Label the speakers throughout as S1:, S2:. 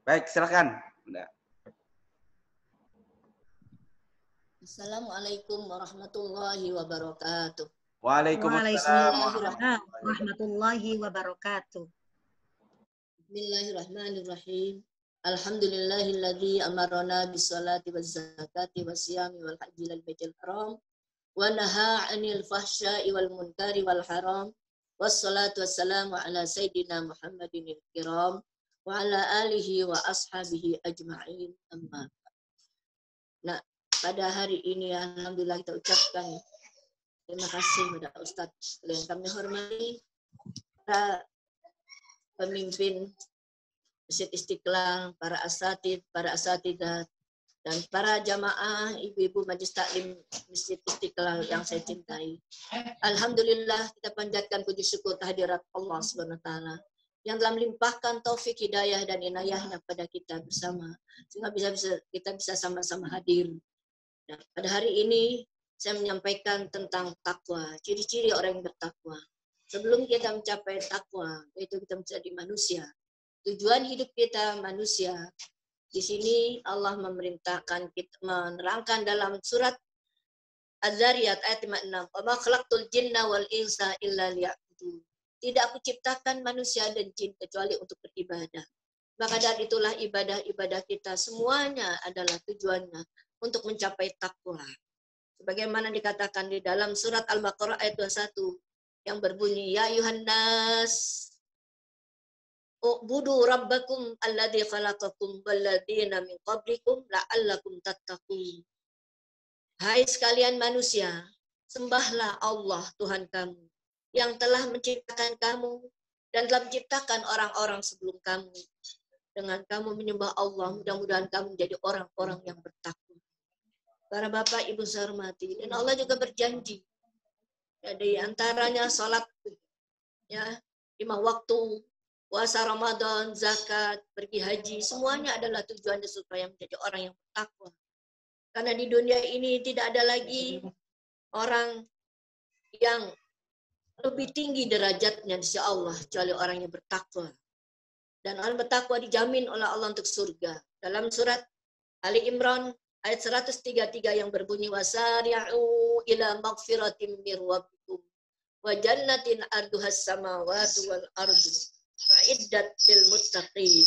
S1: Baik, silakan.
S2: Assalamualaikum warahmatullahi wabarakatuh.
S1: Waalaikumsalam
S3: warahmatullahi wabarakatuh.
S2: Bismillahirrahmanirrahim. Alhamdulillahilladzi amarna bis-salati waz-zakati was-siyami wal hajji lal baitil haram wa naha 'anil fahsya'i wal munkari wal haram. Wassalatu wassalamu ala sayyidina Muhammadin al-kiram wa ala alihi wa ashabihi ajma'in. Amma. Nah, pada hari ini alhamdulillah kita ucapkan terima kasih kepada Ustadz yang kami hormati, para pemimpin Masjid Istiqlal, para asatidzah, dan para jamaah, ibu-ibu Majelis Taklim Masjid Istiqlal yang saya cintai. Alhamdulillah kita panjatkan puji syukur kehadirat Allah Subhanahu wa taala yang telah melimpahkan taufik hidayah dan inayahnya pada kita bersama sehingga kita bisa sama-sama hadir. Nah, pada hari ini saya menyampaikan tentang takwa, ciri-ciri orang yang bertakwa. Sebelum kita mencapai takwa, yaitu kita menjadi manusia. Tujuan hidup kita manusia. Di sini Allah memerintahkan kita menerangkan dalam surat Az-Zariyat ayat 56, "Wa ma khalaqtul jinna wal insa illa liya'budun." Tidak aku ciptakan manusia dan jin kecuali untuk beribadah. Maka dari itulah ibadah-ibadah kita semuanya adalah tujuannya untuk mencapai takwa. Sebagaimana dikatakan di dalam surat Al-Baqarah ayat 21 yang berbunyi, "Ya ayuhan nas, u'budu rabbakum alladzi khalaqakum walladzina min qablikum la'allakum tattaqun." Hai sekalian manusia, sembahlah Allah Tuhan kamu yang telah menciptakan kamu dan telah menciptakan orang-orang sebelum kamu. Dengan kamu menyembah Allah, mudah-mudahan kamu menjadi orang-orang yang bertakwa. Para bapak ibu saya hormati, dan Allah juga berjanji ya, di antaranya salat ya 5 waktu, puasa Ramadan, zakat, pergi haji, semuanya adalah tujuannya supaya menjadi orang yang bertakwa. Karena di dunia ini tidak ada lagi orang yang lebih tinggi derajatnya di sisi Allah kecuali orang yang bertakwa. Dan orang bertakwa dijamin oleh Allah untuk surga. Dalam surat Ali Imran ayat 133 yang berbunyi, "Wasari'u ila maghfiratin mir rabbikum wa jannatin arduhas samawati wal ardu wa'iddat lil muttaqin."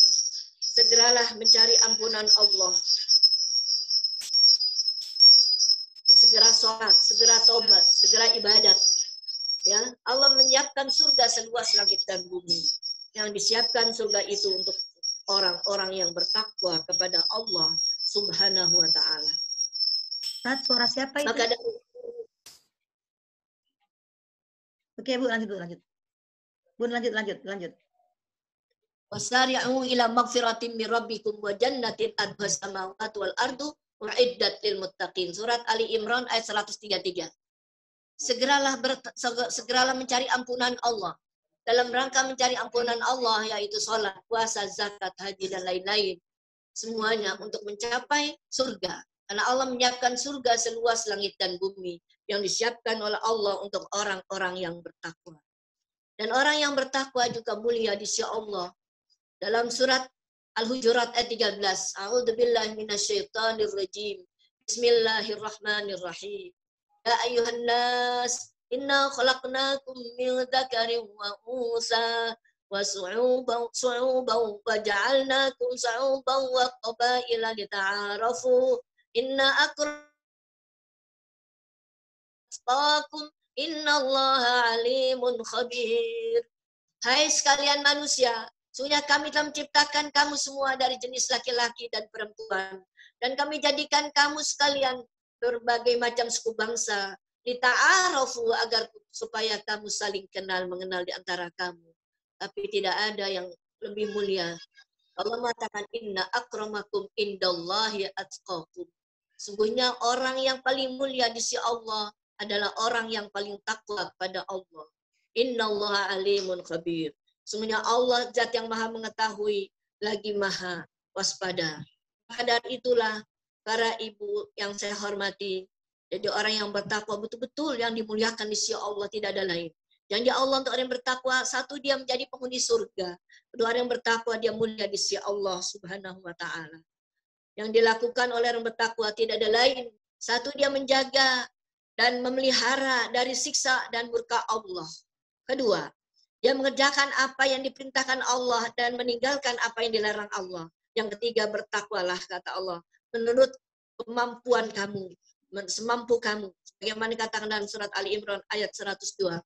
S2: Segeralah mencari ampunan Allah. Segera sholat, segera tobat, segera ibadat. Ya, Allah menyiapkan surga seluas langit dan bumi. Yang disiapkan surga itu untuk orang-orang yang bertakwa kepada Allah Subhanahu wa taala.
S3: Suara siapa itu?
S2: Maka
S3: Oke, Bu, lanjut. Bu, lanjut.
S2: Wasari'u ila maghfiratin mir rabbikum wa jannatin arduhas samawati wal ardu wa'iddat lil muttaqin. Surat Ali Imran ayat 133. Segeralah mencari ampunan Allah. Dalam rangka mencari ampunan Allah, yaitu sholat, puasa, zakat, haji, dan lain-lain. Semuanya untuk mencapai surga. Karena Allah menyiapkan surga seluas langit dan bumi yang disiapkan oleh Allah untuk orang-orang yang bertakwa. Dan orang yang bertakwa juga mulia di sisi Allah. Dalam surat Al-Hujurat ayat 13, "A'udzubillahi minasyaitonir rajim. Bismillahirrahmanirrahim. Ya ayuhan nas, inna khalaqnakum min dzakarin wa unsa wa su'uban wa ja'alnakum su'uban wa qabaila lita'arafu. Inna akramakum innallaha alimun khabir." Hai sekalian manusia, sesungguhnya kami telah menciptakan kamu semua dari jenis laki-laki dan perempuan. Dan kami jadikan kamu sekalian berbagai macam suku bangsa, lita'arafu, agar supaya kamu saling kenal mengenal di antara kamu. Tapi tidak ada yang lebih mulia. Allah mengatakan, "Inna akramakum indallahi atqakum." Sungguhnya orang yang paling mulia di sisi Allah adalah orang yang paling takwa kepada Allah. Innallaha alimun khabir. Sungguhnya Allah zat yang maha mengetahui lagi maha waspada. Maka dari itulah para ibu yang saya hormati, jadi orang yang bertakwa betul-betul yang dimuliakan di sisi Allah, tidak ada lain. Janji Allah untuk orang yang bertakwa, satu dia menjadi penghuni surga. Kedua orang yang bertakwa dia mulia di sisi Allah Subhanahu wa taala. Yang dilakukan oleh orang bertakwa tidak ada lain. Satu dia menjaga dan memelihara dari siksa dan murka Allah. Kedua, dia mengerjakan apa yang diperintahkan Allah dan meninggalkan apa yang dilarang Allah. Yang ketiga, bertakwalah kata Allah menurut kemampuan kamu, semampu kamu. Bagaimana dikatakan dalam surat Ali Imran ayat 102.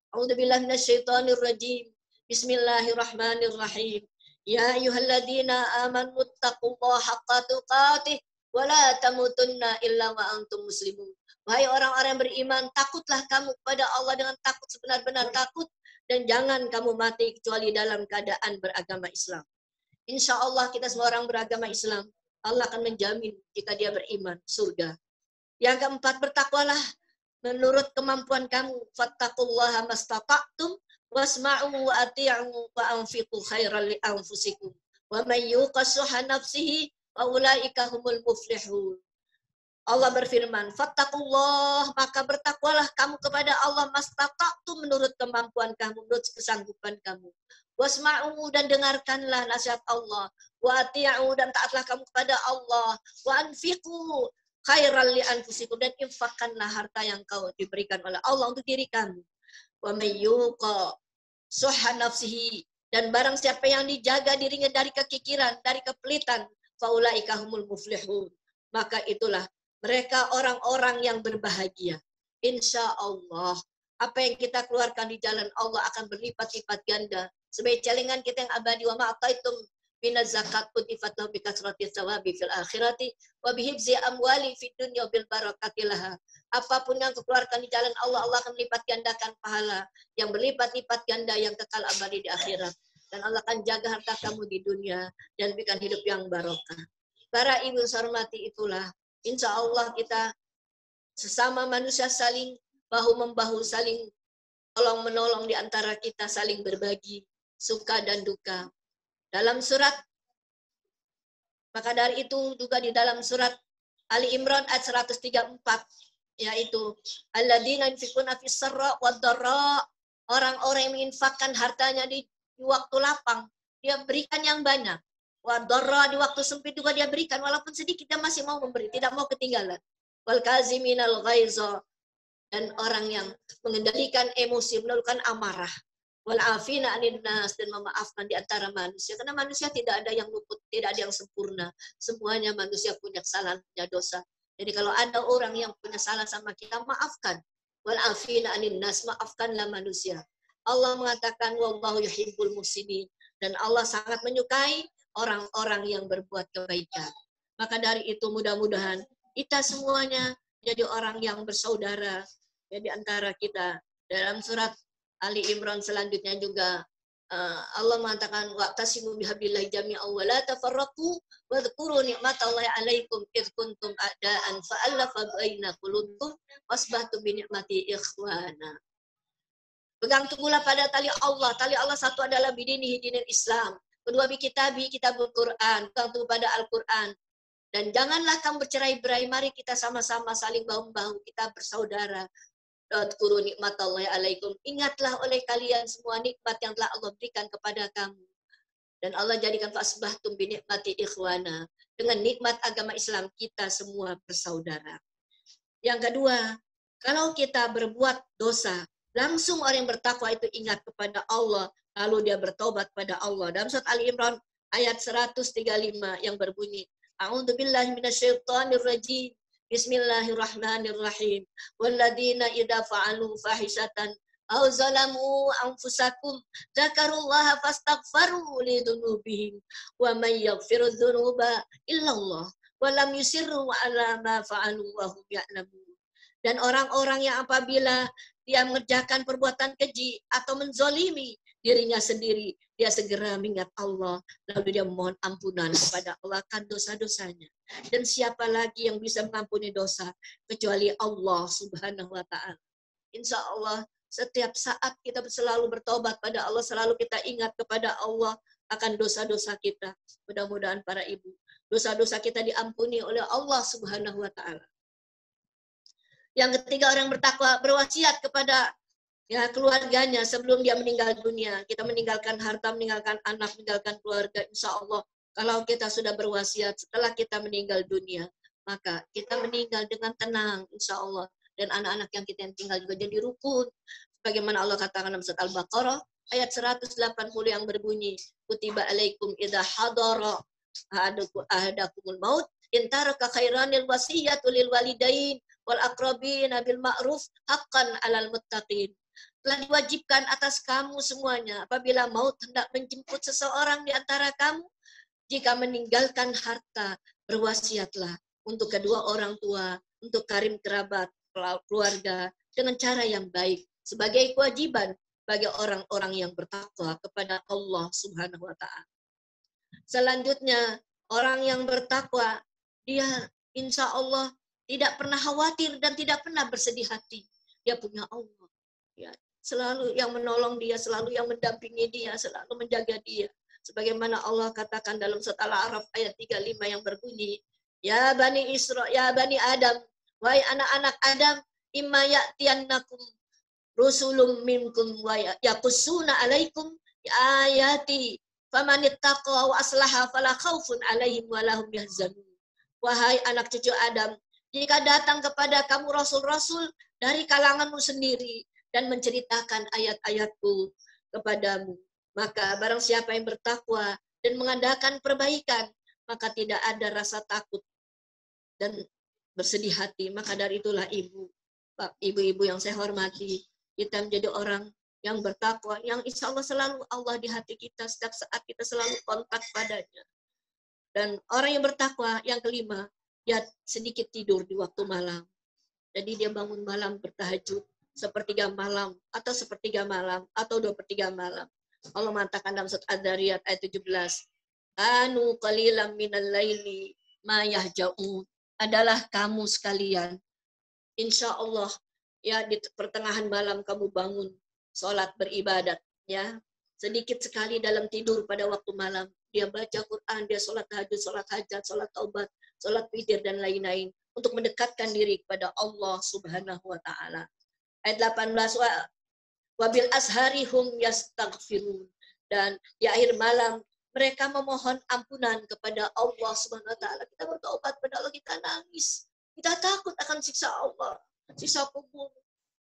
S2: A'udzubillahi minasyaitonirrajim. Bismillahirrahmanirrahim. Ya ayyuhalladzina amanu taqullaha haqqa tuqatih wa la tamutunna illa wa antum muslimun. Wahai orang-orang yang beriman, takutlah kamu kepada Allah dengan takut sebenar-benar takut, dan jangan kamu mati kecuali dalam keadaan beragama Islam. Insya Allah kita semua orang beragama Islam, Allah akan menjamin jika dia beriman surga. Yang keempat, bertakwalah menurut kemampuan kamu. Fattaqullaha mastata'tum wasma'u wa ati'u wa anfiqu khairan li anfusikum. Wa may yuqa shuhha nafsihi fa ulaika humul muflihun. Allah berfirman, fattaqullah, maka bertakwalah kamu kepada Allah mastata'tum menurut kemampuan kamu, menurut kesanggupan kamu. Wasma'u, dan dengarkanlah nasihat Allah. Wa ati'u, dan taatlah kamu kepada Allah. Wa anfiqu khairan li anfusikum, dan infakkanlah harta yang kau diberikan oleh Allah untuk diri kamu. Wa may yuqa shuhha nafsihi, dan barang siapa yang dijaga dirinya dari kekikiran, dari kepelitan, faulaika humul muflihun, maka itulah mereka orang-orang yang berbahagia. Insya Allah, apa yang kita keluarkan di jalan Allah akan berlipat-lipat ganda. Sebagai celengan kita yang abadi, wa ma'ataitum minaz zakat utifat lahu bi kasrati tsawabi fil akhirati wa bihibzi amwali fid dunya bil barakati laha. Apapun yang keluarkan di jalan Allah, Allah akan melipat gandakan pahala yang berlipat-lipat ganda yang kekal abadi di akhirat. Dan Allah akan jaga harta kamu di dunia dan berikan hidup yang barokah. Para ibu hormati, itulah insya Allah kita sesama manusia saling bahu-membahu, saling tolong-menolong di antara kita, saling berbagi suka dan duka. Dalam surat, maka dari itu juga di dalam surat Ali Imran ayat 134, yaitu alladzina yunfikuna fis sarra wad dharra, orang-orang yang menginfakkan hartanya di waktu lapang, dia berikan yang banyak. Wadorra, di waktu sempit juga dia berikan, walaupun sedikit dia masih mau memberi, tidak mau ketinggalan. Wal kaziminal ghaiza, dan orang yang mengendalikan emosi, menaklukkan amarah. Wal afina anin nas, dan memaafkan di antara manusia. Karena manusia tidak ada yang luput, tidak ada yang sempurna. Semuanya manusia punya kesalahan, punya dosa. Jadi kalau ada orang yang punya salah sama kita, maafkan. Wal afina anin nas, maafkanlah manusia. Allah mengatakan wallahu yuhibbul muhsinin, dan Allah sangat menyukai orang-orang yang berbuat kebaikan. Maka dari itu mudah-mudahan kita semuanya jadi orang yang bersaudara ya di antara kita. Dalam surat Ali Imran selanjutnya juga Allah mengatakan wa'tasimu bihablillahi jami'an wa la tafarraqu wa dzkuru ni'matallahi 'alaikum id kuntum a'daan fa'alafa baina qulubikum wasbahtum bi ni'mati ikhwana. Pegang teguhlah pada tali Allah. Tali Allah satu adalah bidinihi dinil Islam. Kedua bikitabi, kitabul Quran. Pegang teguh pada Al-Quran. Dan janganlah kamu bercerai-berai. Mari kita sama-sama saling bahu-membahu. Kita bersaudara. Dzkuru nikmatallahi alaikum. Ingatlah oleh kalian semua nikmat yang telah Allah berikan kepada kamu. Dan Allah jadikan fasbahtum bi nikmati ikhwana. Dengan nikmat agama Islam kita semua bersaudara. Yang kedua, kalau kita berbuat dosa, langsung orang yang bertakwa itu ingat kepada Allah, lalu dia bertobat kepada Allah. Dalam surat Ali Imran ayat 135 yang berbunyi, A'udzubillahi minasyaitonirrajim. Bismillahirrahmanirrahim. Walladzina idza fa'alu fahisatan aw zalamu anfusakum dzakarullaha fastaghfaru lidzunubihim wa may yaghfiru dzunuba illallah wa lam yusirru 'ala ma fa'alu wa hum ya'lamun. Dan orang-orang yang apabila dia mengerjakan perbuatan keji atau menzolimi dirinya sendiri, dia segera mengingat Allah, lalu dia memohon ampunan kepada Allah akan dosa-dosanya. Dan siapa lagi yang bisa mengampuni dosa kecuali Allah Subhanahu wa Ta'ala. Insya Allah setiap saat kita selalu bertobat pada Allah, selalu kita ingat kepada Allah akan dosa-dosa kita. Mudah-mudahan para ibu, dosa-dosa kita diampuni oleh Allah Subhanahu wa Ta'ala. Yang ketiga, orang bertakwa berwasiat kepada ya keluarganya sebelum dia meninggal dunia. Kita meninggalkan harta, meninggalkan anak, meninggalkan keluarga. Insya Allah kalau kita sudah berwasiat setelah kita meninggal dunia, maka kita meninggal dengan tenang, insya Allah. Dan anak-anak yang kita tinggal juga jadi rukun. Bagaimana Allah katakan dalam surat Al-Baqarah ayat 180 yang berbunyi, kutiba alaikum idza hadara ahadakumul maut in taraka khairanil wasiyatu lil walidain wal aqrabin bil ma'ruf haqqan 'alal muttaqin. Telah diwajibkan atas kamu semuanya apabila maut hendak menjemput seseorang di antara kamu, jika meninggalkan harta, berwasiatlah untuk kedua orang tua, untuk karim kerabat, keluarga dengan cara yang baik sebagai kewajiban bagi orang-orang yang bertakwa kepada Allah Subhanahu wa taala. Selanjutnya, orang yang bertakwa dia insya Allah tidak pernah khawatir dan tidak pernah bersedih hati. Dia punya Allah. Ya, selalu yang menolong dia, selalu yang mendampingi dia, selalu menjaga dia. Sebagaimana Allah katakan dalam surat Al-A'raf ayat 35 yang berbunyi, Ya Bani Isra, Ya Bani Adam, wahai anak-anak Adam, imma ya'tiyannakum rusulum minkum wa yaqussuna alaikum ayati famanittaqa wa aslaha fala khaufun alaihim wa lahum yahzanun. Wahai anak cucu Adam, jika datang kepada kamu rasul-rasul dari kalanganmu sendiri dan menceritakan ayat-ayatku kepadamu, maka barang siapa yang bertakwa dan mengadakan perbaikan, maka tidak ada rasa takut dan bersedih hati. Maka dari itulah ibu-ibu yang saya hormati, kita menjadi orang yang bertakwa, yang insya Allah selalu Allah di hati kita, setiap saat kita selalu kontak padanya. Dan orang yang bertakwa, yang kelima, dia sedikit tidur di waktu malam. Jadi dia bangun malam bertahajud, sepertiga malam, atau sepertiga malam, atau 2/3 malam. Allah mengatakan dalam surat Ad-Dariyat ayat 17, Anu qalilan minal laili ma yahja'un. Adalah kamu sekalian, insya Allah, ya di pertengahan malam kamu bangun, sholat beribadat, ya sedikit sekali dalam tidur pada waktu malam. Dia baca Quran, dia sholat tahajud, sholat hajat, sholat taubat, sholat witir, dan lain-lain untuk mendekatkan diri kepada Allah Subhanahu wa taala. Ayat 18, wabil asharihum yastaghfirun. Dan di akhir malam mereka memohon ampunan kepada Allah Subhanahu wa taala. Kita bertobat kepada Allah, kita nangis. Kita takut akan siksa Allah, siksa kubur.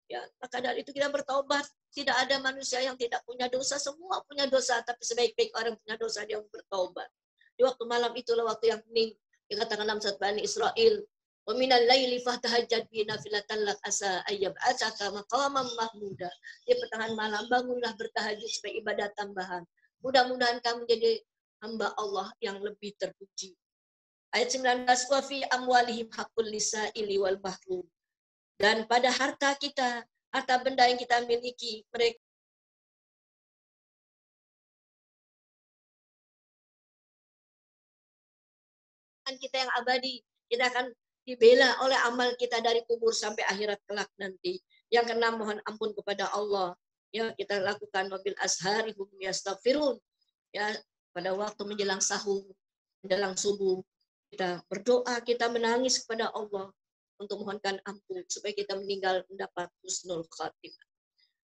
S2: Ya, maka dari itu kita bertobat. Tidak ada manusia yang tidak punya dosa, semua punya dosa, tapi sebaik-baik orang punya dosa dia bertobat. Di waktu malam itulah waktu yang hening. Dikatakan dalam surat Bani Israil, wa minal laili fatahajjad bi nafilatan lak asa ayyab ataka maqaman mahmuda. Di pertengahan malam bangunlah bertahajud sebagai ibadat tambahan. Mudah-mudahan kamu jadi hamba Allah yang lebih terpuji. Ayat 19, wa fi amwalihim haqqul lisaili wal mahrum. Dan pada harta kita, harta benda yang kita miliki, mereka kita yang abadi, kita akan dibela oleh amal kita dari kubur sampai akhirat kelak nanti. Yang keenam, mohon ampun kepada Allah. Ya, kita lakukan wabil asharihum yastaghfirun. Ya, pada waktu menjelang sahur, menjelang subuh, kita berdoa, kita menangis kepada Allah untuk mohonkan ampun supaya kita meninggal mendapat husnul khatimah.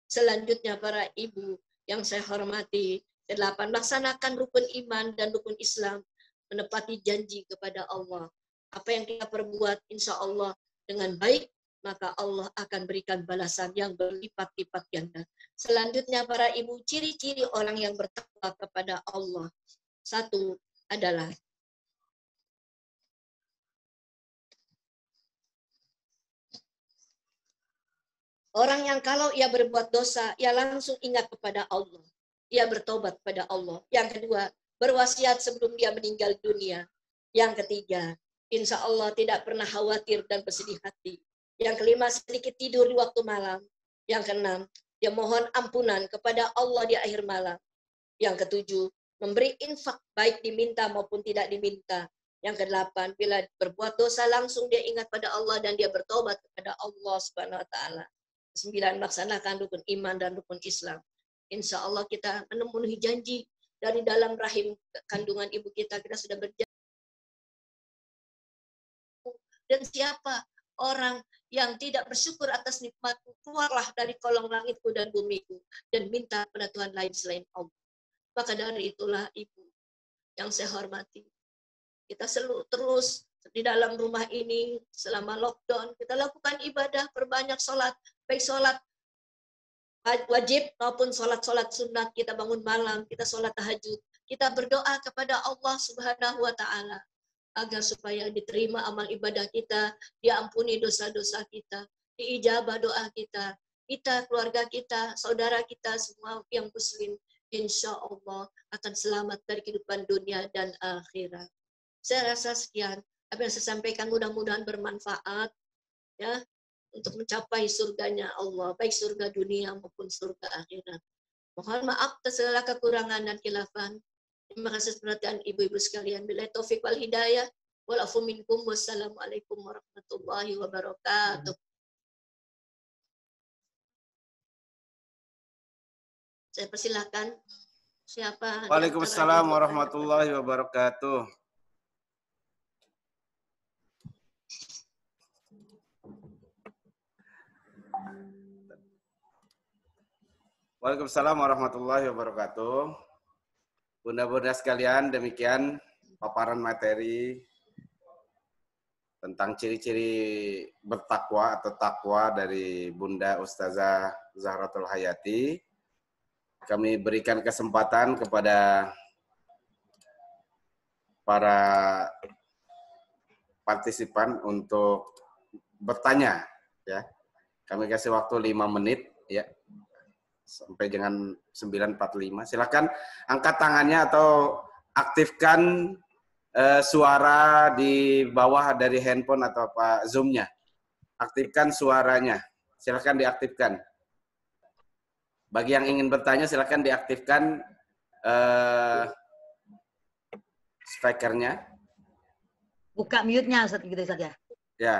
S2: Selanjutnya para ibu yang saya hormati, 8, laksanakan rukun iman dan rukun Islam, menepati janji kepada Allah. Apa yang kita perbuat insya Allah dengan baik, maka Allah akan berikan balasan yang berlipat-lipat ganda. Selanjutnya para ibu, ciri-ciri orang yang bertakwa kepada Allah. 1 adalah orang yang kalau ia berbuat dosa, ia langsung ingat kepada Allah. Ia bertobat kepada Allah. Yang kedua, berwasiat sebelum dia meninggal dunia. Yang ketiga, insya Allah tidak pernah khawatir dan bersedih hati. Yang kelima, sedikit tidur di waktu malam. Yang keenam, dia mohon ampunan kepada Allah di akhir malam. Yang ketujuh, memberi infak baik diminta maupun tidak diminta. Yang kedelapan, bila berbuat dosa langsung dia ingat pada Allah dan dia bertobat kepada Allah Subhanahu wa taala. 9, melaksanakan rukun iman dan rukun Islam. Insya Allah kita memenuhi janji dari dalam rahim kandungan ibu kita sudah berjanji. Dan siapa orang yang tidak bersyukur atas nikmatku, keluarlah dari kolong langitku dan bumiku dan minta pada Tuhan lain selain Allah. Maka dari itulah Ibu yang saya hormati, kita selalu terus di dalam rumah ini selama lockdown kita lakukan ibadah, perbanyak sholat, baik sholat wajib maupun sholat sunat, kita bangun malam, kita sholat tahajud, kita berdoa kepada Allah Subhanahu wa Ta'ala agar supaya diterima amal ibadah kita, diampuni dosa-dosa kita, diijabah doa kita, keluarga kita, saudara kita, semua yang muslim, insya Allah akan selamat dari kehidupan dunia dan akhirat. Saya rasa sekian apa yang saya sampaikan, mudah-mudahan bermanfaat ya untuk mencapai surganya Allah, baik surga dunia maupun surga akhirat. Mohon maaf atas segala kekurangan dan khilafan. Terima kasih perhatian ibu-ibu sekalian. Billahi taufik wal hidayah. Wal afu minkum. Wassalamualaikum warahmatullahi wabarakatuh. Saya persilakan siapa.
S1: Waalaikumsalam warahmatullahi wabarakatuh. Waalaikumsalam warahmatullahi wabarakatuh. Bunda-bunda sekalian, demikian paparan materi tentang ciri-ciri bertakwa atau takwa dari Bunda Ustazah Zahratul Hayati. Kami berikan kesempatan kepada para partisipan untuk bertanya, ya. Kami kasih waktu 5 menit, ya, sampai dengan 9.45. Silakan angkat tangannya atau aktifkan suara di bawah dari handphone atau apa Zoom-nya. Aktifkan suaranya. Silakan diaktifkan. Bagi yang ingin bertanya, silakan diaktifkan speakernya.
S3: Buka mute-nya Ustaz, gitu Ustaz ya.
S1: Ya.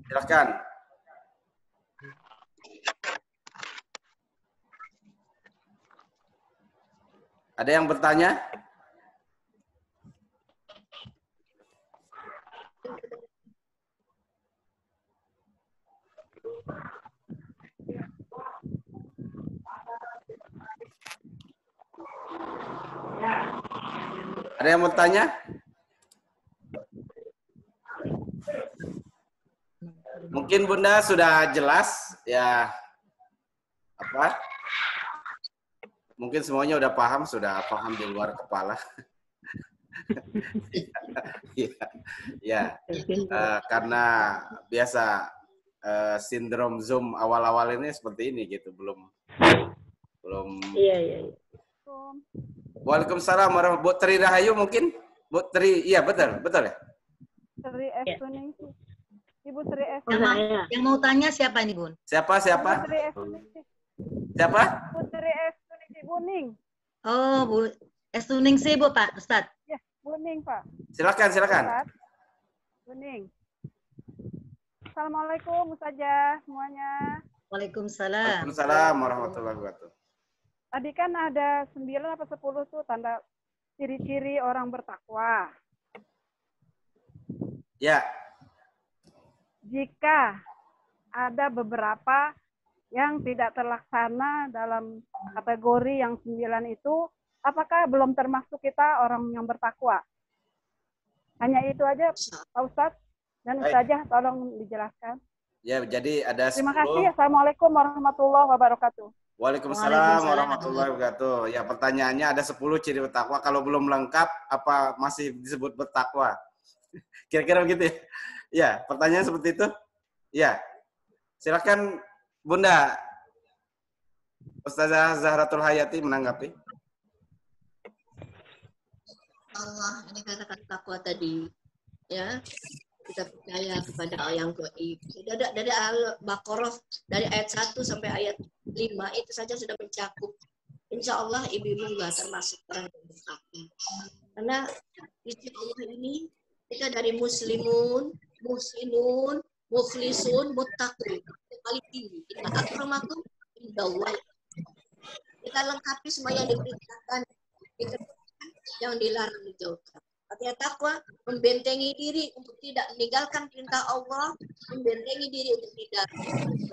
S1: Silakan. Ada yang bertanya? Ada yang bertanya? Mungkin Bunda sudah jelas, ya. Apa? Mungkin semuanya udah paham, sudah paham di luar kepala. Ya, karena biasa sindrom Zoom awal-awal ini seperti ini gitu, belum.
S4: Iya.
S1: Waalaikumsalam warahmatullahi wabarakatuh. Bu Tri Rahayu mungkin? Bu Tri, iya betul ya.
S4: Tri F. Suningsi. Ibu Tri F.
S3: Yang mau tanya siapa ini, Bun?
S1: Siapa?
S4: Ibu Tri F. Suningsi.
S1: Siapa?
S4: Bu Tri F. Suningsi Buning.
S3: Oh, Bu Suningsi, Bu, Pak Ustaz.
S4: Ya, Buning, Pak.
S1: Silakan.
S4: Ustaz. Buning. Assalamualaikum Ustazah semuanya.
S3: Waalaikumsalam.
S1: Waalaikumsalam warahmatullahi wabarakatuh.
S4: Tadi kan ada 9 atau 10 tuh tanda ciri-ciri orang bertakwa.
S1: Ya.
S4: Jika ada beberapa yang tidak terlaksana dalam kategori yang 9 itu, apakah belum termasuk kita orang yang bertakwa? Hanya itu aja, Pak Ustadz dan Ustazah, tolong dijelaskan.
S1: Ya, jadi ada 10.
S4: Terima kasih. Assalamualaikum warahmatullahi wabarakatuh.
S1: Waalaikumsalam warahmatullahi wabarakatuh. Ya, pertanyaannya ada 10 ciri bertakwa. Kalau belum lengkap, apa masih disebut bertakwa? Kira-kira begitu ya? Ya, pertanyaan seperti itu? Ya. Silakan Bunda Ustazah Zahratul Hayati menanggapi.
S2: Allah, ini katakan takwa tadi, ya. Kita percaya kepada yang gaib. Dari Al-Baqarah, dari ayat 1 sampai ayat 5 itu saja sudah mencakup. Insya Allah ibu-ibu juga termasuk orang yang bertakwa. Karena istilah Allah ini kita dari muslimun, muhsinun, mukhlisun, muttaqin. Yang paling tinggi. Kita akramakum indallah. Kita lengkapi semua yang diperintahkan, yang dilarang dijauhkan. Artinya takwa membentengi diri untuk tidak meninggalkan perintah Allah, membentengi diri untuk tidak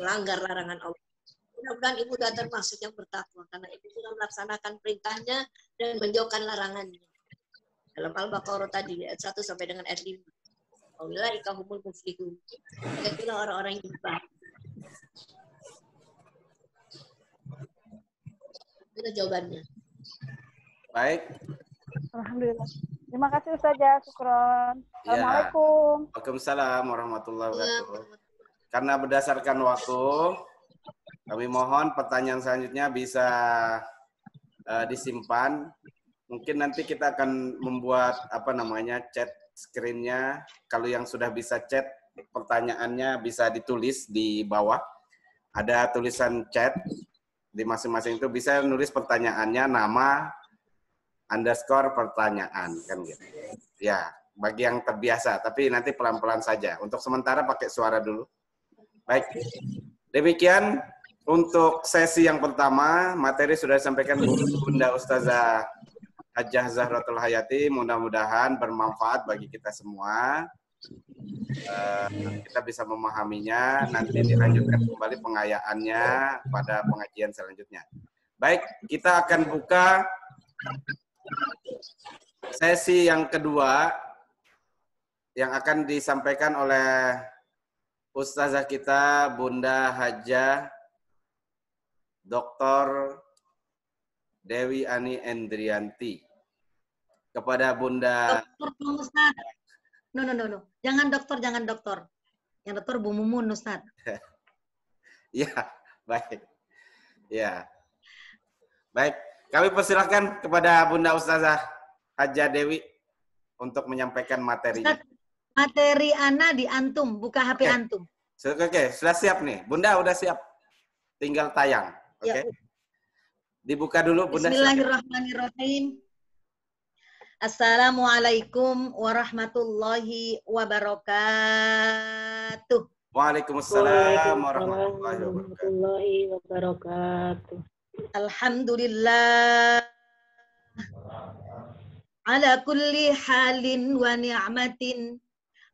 S2: melanggar larangan Allah. Mudah-mudahan ibu sudah termasuk yang bertakwa karena ibu sudah melaksanakan perintahnya dan menjauhkan larangannya. Dalam Al-Baqarah tadi ayat 1 sampai dengan ayat 5. Ulaika humul muflihun. Itulah orang-orang yang baik. Itu jawabannya.
S1: Baik.
S4: Alhamdulillah. Terima kasih Ustazah, syukron. Assalamualaikum.
S1: Waalaikumsalam warahmatullahi wabarakatuh. Karena berdasarkan waktu, kami mohon pertanyaan selanjutnya bisa disimpan. Mungkin nanti kita akan membuat chat screen-nya. Kalau yang sudah bisa chat, pertanyaannya bisa ditulis di bawah. Ada tulisan chat di masing-masing itu, bisa nulis pertanyaannya, nama _ pertanyaan kan gitu. Ya, bagi yang terbiasa, tapi nanti pelan-pelan saja. Untuk sementara pakai suara dulu. Baik. Demikian untuk sesi yang pertama, materi sudah disampaikan Bunda Ustazah Hajjah Zahratul Hayati, mudah-mudahan bermanfaat bagi kita semua. Kita bisa memahaminya, nanti dilanjutkan kembali pengayaannya pada pengajian selanjutnya. Baik, kita akan buka sesi yang kedua yang akan disampaikan oleh Ustazah kita Bunda Hajjah Dr. Dewi Ani Endrianti. Kepada Bunda
S3: Dokter, Ustaz. No. Jangan dokter. Yang dokter Bu Mumun, Ustaz.
S1: Ya, baik. Ya. Baik, kami persilahkan kepada Bunda Ustazah Hajjah Dewi untuk menyampaikan materinya.
S3: Ustaz, materi Ana di antum, buka HP antum.
S1: Oke, sudah siap nih. Bunda udah siap. Tinggal tayang. Oke.
S3: Ya.
S1: Dibuka dulu Bunda.
S3: Bismillahirrahmanirrahim. Assalamualaikum warahmatullahi wabarakatuh.
S1: Waalaikumsalam warahmatullahi
S5: wabarakatuh.
S3: Alhamdulillah ala kulli halin wa ni'matin.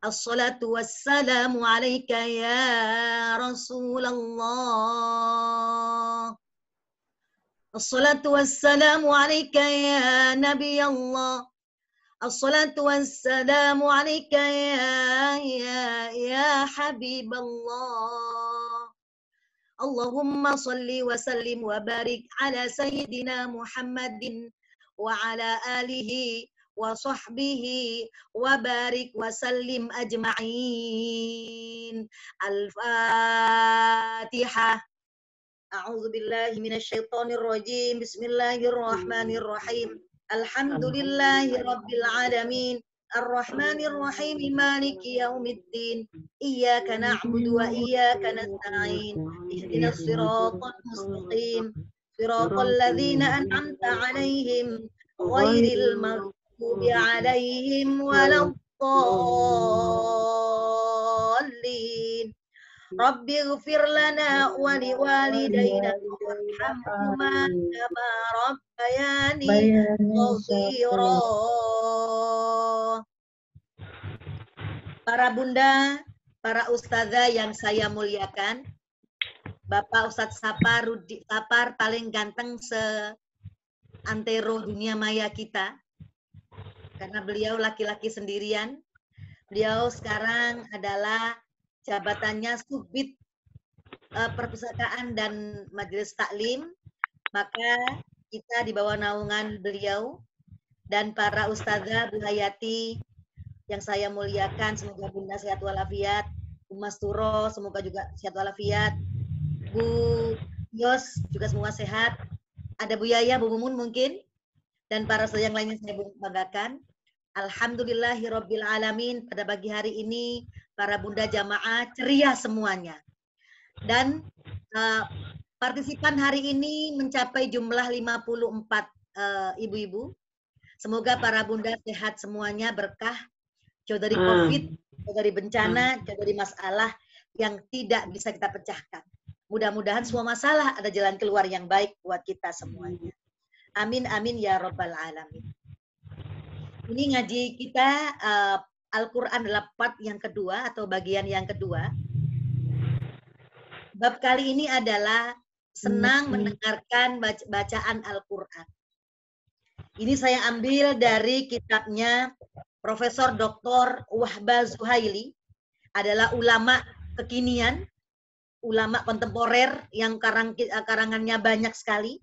S3: Assalatu wassalamu alaika ya Rasulullah. Assalatu wassalamu alaika ya Nabi Allah. Assalatu wassalamu alaika ya Habib Allah. Allahumma salli wa sallim wa barik ala sayyidina Muhammadin wa ala alihi wa sahbihi wa barik wa sallim ajma'in. Al-Fatihah. A'udzu billahi minasyaitonir rajim. Bismillahirrahmanirrahim. Alhamdulillahi rabbil alamin. Ar-Rahmanir Rahim. Maliki yaumiddin. Iyyaka na'budu wa iyyaka nasta'in. Ihdinas siratal mustaqim. Siratal ladzina an'amta 'alaihim ghairil maghdubi 'alaihim waladdallin. Rabbi ighfir lana wa liwalidayna warhamhuma kama rabbayani shaghira. Para bunda, para ustazah yang saya muliakan, Bapak Ustadz Sapar paling ganteng seantero dunia maya kita, karena beliau laki-laki sendirian. Beliau sekarang adalah jabatannya Subdit Perpustakaan dan Majelis Taklim, maka kita di bawah naungan beliau dan para ustazah Bu Hayati yang saya muliakan, semoga Bunda sehat walafiat, Bu Mas Turo semoga juga sehat walafiat, Bu Yos juga semoga sehat, ada Bu Yaya, Bu Mumun mungkin, dan para ustazah yang lainnya saya banggakan. Alhamdulillahirabbil alamin, pada pagi hari ini para bunda jamaah ceria semuanya. Dan partisipan hari ini mencapai jumlah 54 ibu-ibu. Semoga para bunda sehat semuanya, berkah, jauh dari COVID, jauh dari bencana, jauh dari masalah yang tidak bisa kita pecahkan. Mudah-mudahan semua masalah ada jalan keluar yang baik buat kita semuanya. Amin amin ya rabbal alamin. Ini ngaji kita Al-Quran adalah part yang kedua atau bagian yang kedua. Bab kali ini adalah senang mendengarkan bacaan Al-Quran. Ini saya ambil dari kitabnya Profesor Dr. Wahbah Zuhaili, adalah ulama kekinian, ulama kontemporer yang karangannya banyak sekali.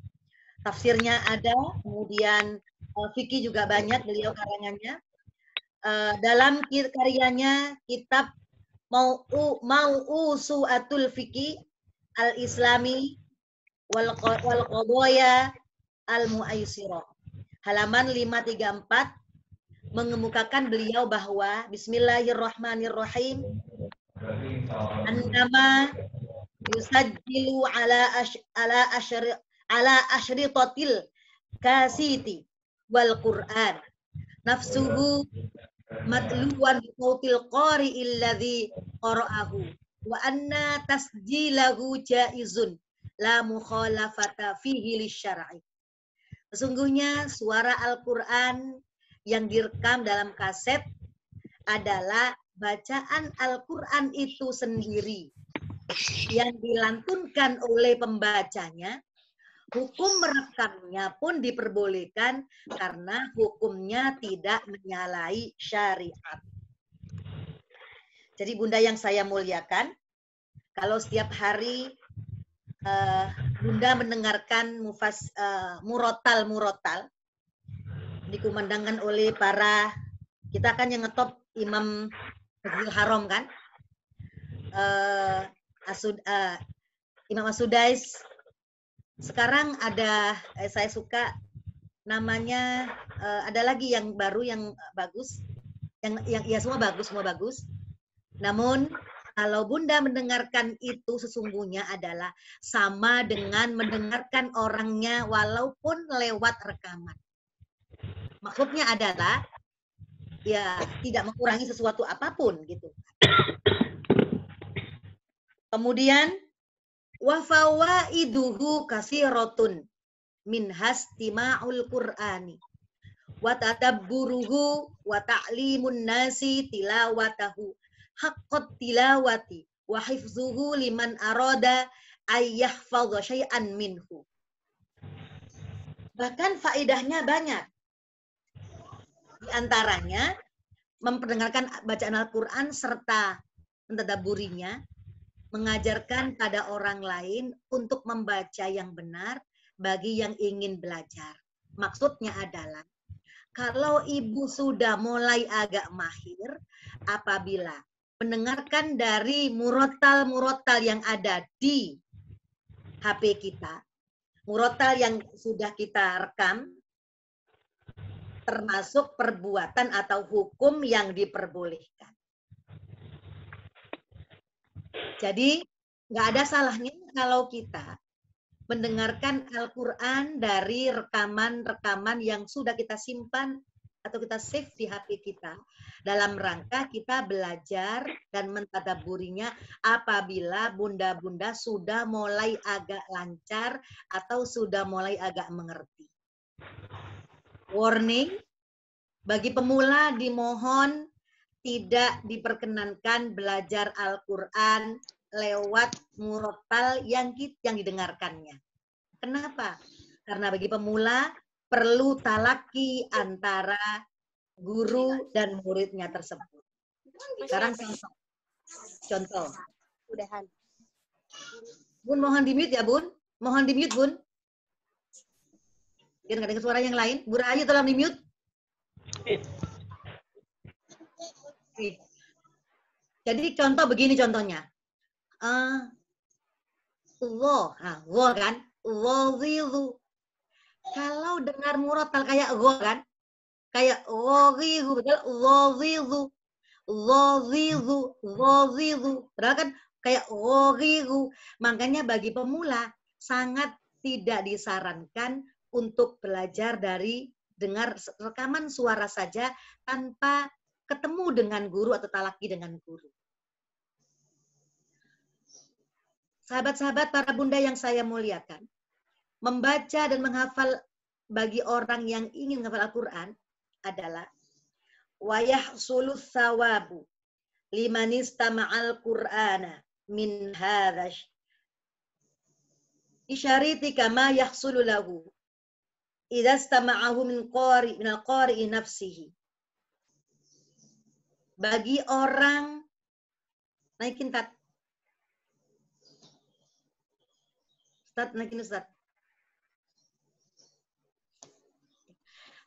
S3: Tafsirnya ada, kemudian fikih juga banyak beliau karangannya. Dalam karyanya kitab Mau'usu'atul Fikih Al-Islami wal Qadaya Al-Mu'aysirah. Halaman 534 mengemukakan beliau bahwa Bismillahirrahmanirrahim, annama yusajjilu ala asyritatil kasiti wal Qur'an nafsuhu matluwan qautil qari'il ladzi qara'ahu wa anna tasjilahu jaizun la mukhalafata fihi lisyar'i. Sesungguhnya suara Al-Qur'an yang direkam dalam kaset adalah bacaan Al-Qur'an itu sendiri yang dilantunkan oleh pembacanya. Hukum merekamnya pun diperbolehkan karena hukumnya tidak menyalahi syariat. Jadi Bunda yang saya muliakan, kalau setiap hari Bunda mendengarkan murotal dikumandangkan oleh para, kita kan yang ngetop Imam Masjidil Haram kan, Imam As-Sudais. Sekarang ada, saya suka namanya, ada lagi yang baru yang bagus, yang ya semua bagus. Namun kalau Bunda mendengarkan itu sesungguhnya adalah sama dengan mendengarkan orangnya walaupun lewat rekaman. Maksudnya adalah ya tidak mengurangi sesuatu apapun gitu. Kemudian wa fawaiduhu katsiratun min hastima'ul Qur'ani wa tadabburuhu wa ta'limun nasi tilawatahu haqqat tilawati wa hifzuhu liman arada ay yahfadha syai'an minhu. Bahkan faedahnya banyak. Di antaranya memperdengarkan bacaan Al-Qur'an serta mentadabburinya, mengajarkan pada orang lain untuk membaca yang benar bagi yang ingin belajar. Maksudnya adalah, kalau ibu sudah mulai agak mahir, apabila mendengarkan dari murotal-murotal yang ada di HP kita, murotal yang sudah kita rekam, termasuk perbuatan atau hukum yang diperbolehkan. Jadi nggak ada salahnya kalau kita mendengarkan Al-Quran dari rekaman-rekaman yang sudah kita simpan atau kita save di HP kita dalam rangka kita belajar dan mentadabburinya apabila bunda-bunda sudah mulai agak lancar atau sudah mulai agak mengerti. Warning, bagi pemula dimohon tidak diperkenankan belajar Al-Quran lewat murotal yang didengarkannya. Kenapa? Karena bagi pemula perlu talaki antara guru dan muridnya tersebut. Sekarang contoh.
S5: Udahan.
S3: Bun, mohon di-mute ya, Bun. Mohon di-mute, Bun. Biar nggak dengar suara yang lain. Bu Rahayu tolong di-mute. Jadi contoh begini contohnya. Allah kan? Wazilu. Kalau dengar murotal kayak Allah kan? Kayak wazilu, betul? Wazilu. Padahal kan kayak wazilu. Makanya bagi pemula sangat tidak disarankan untuk belajar dari dengar rekaman suara saja tanpa ketemu dengan guru atau talaki dengan guru. Sahabat-sahabat para bunda yang saya muliakan, membaca dan menghafal bagi orang yang ingin menghafal Al-Quran adalah wa yahsulu tsawabu liman istama'al Qur'ana min hadza isyariti kama yahsulu lahu idza istama'ahu min al-qari'i nafsihi. Bagi orang, naikin tat. Ustaz, naikin Ustaz.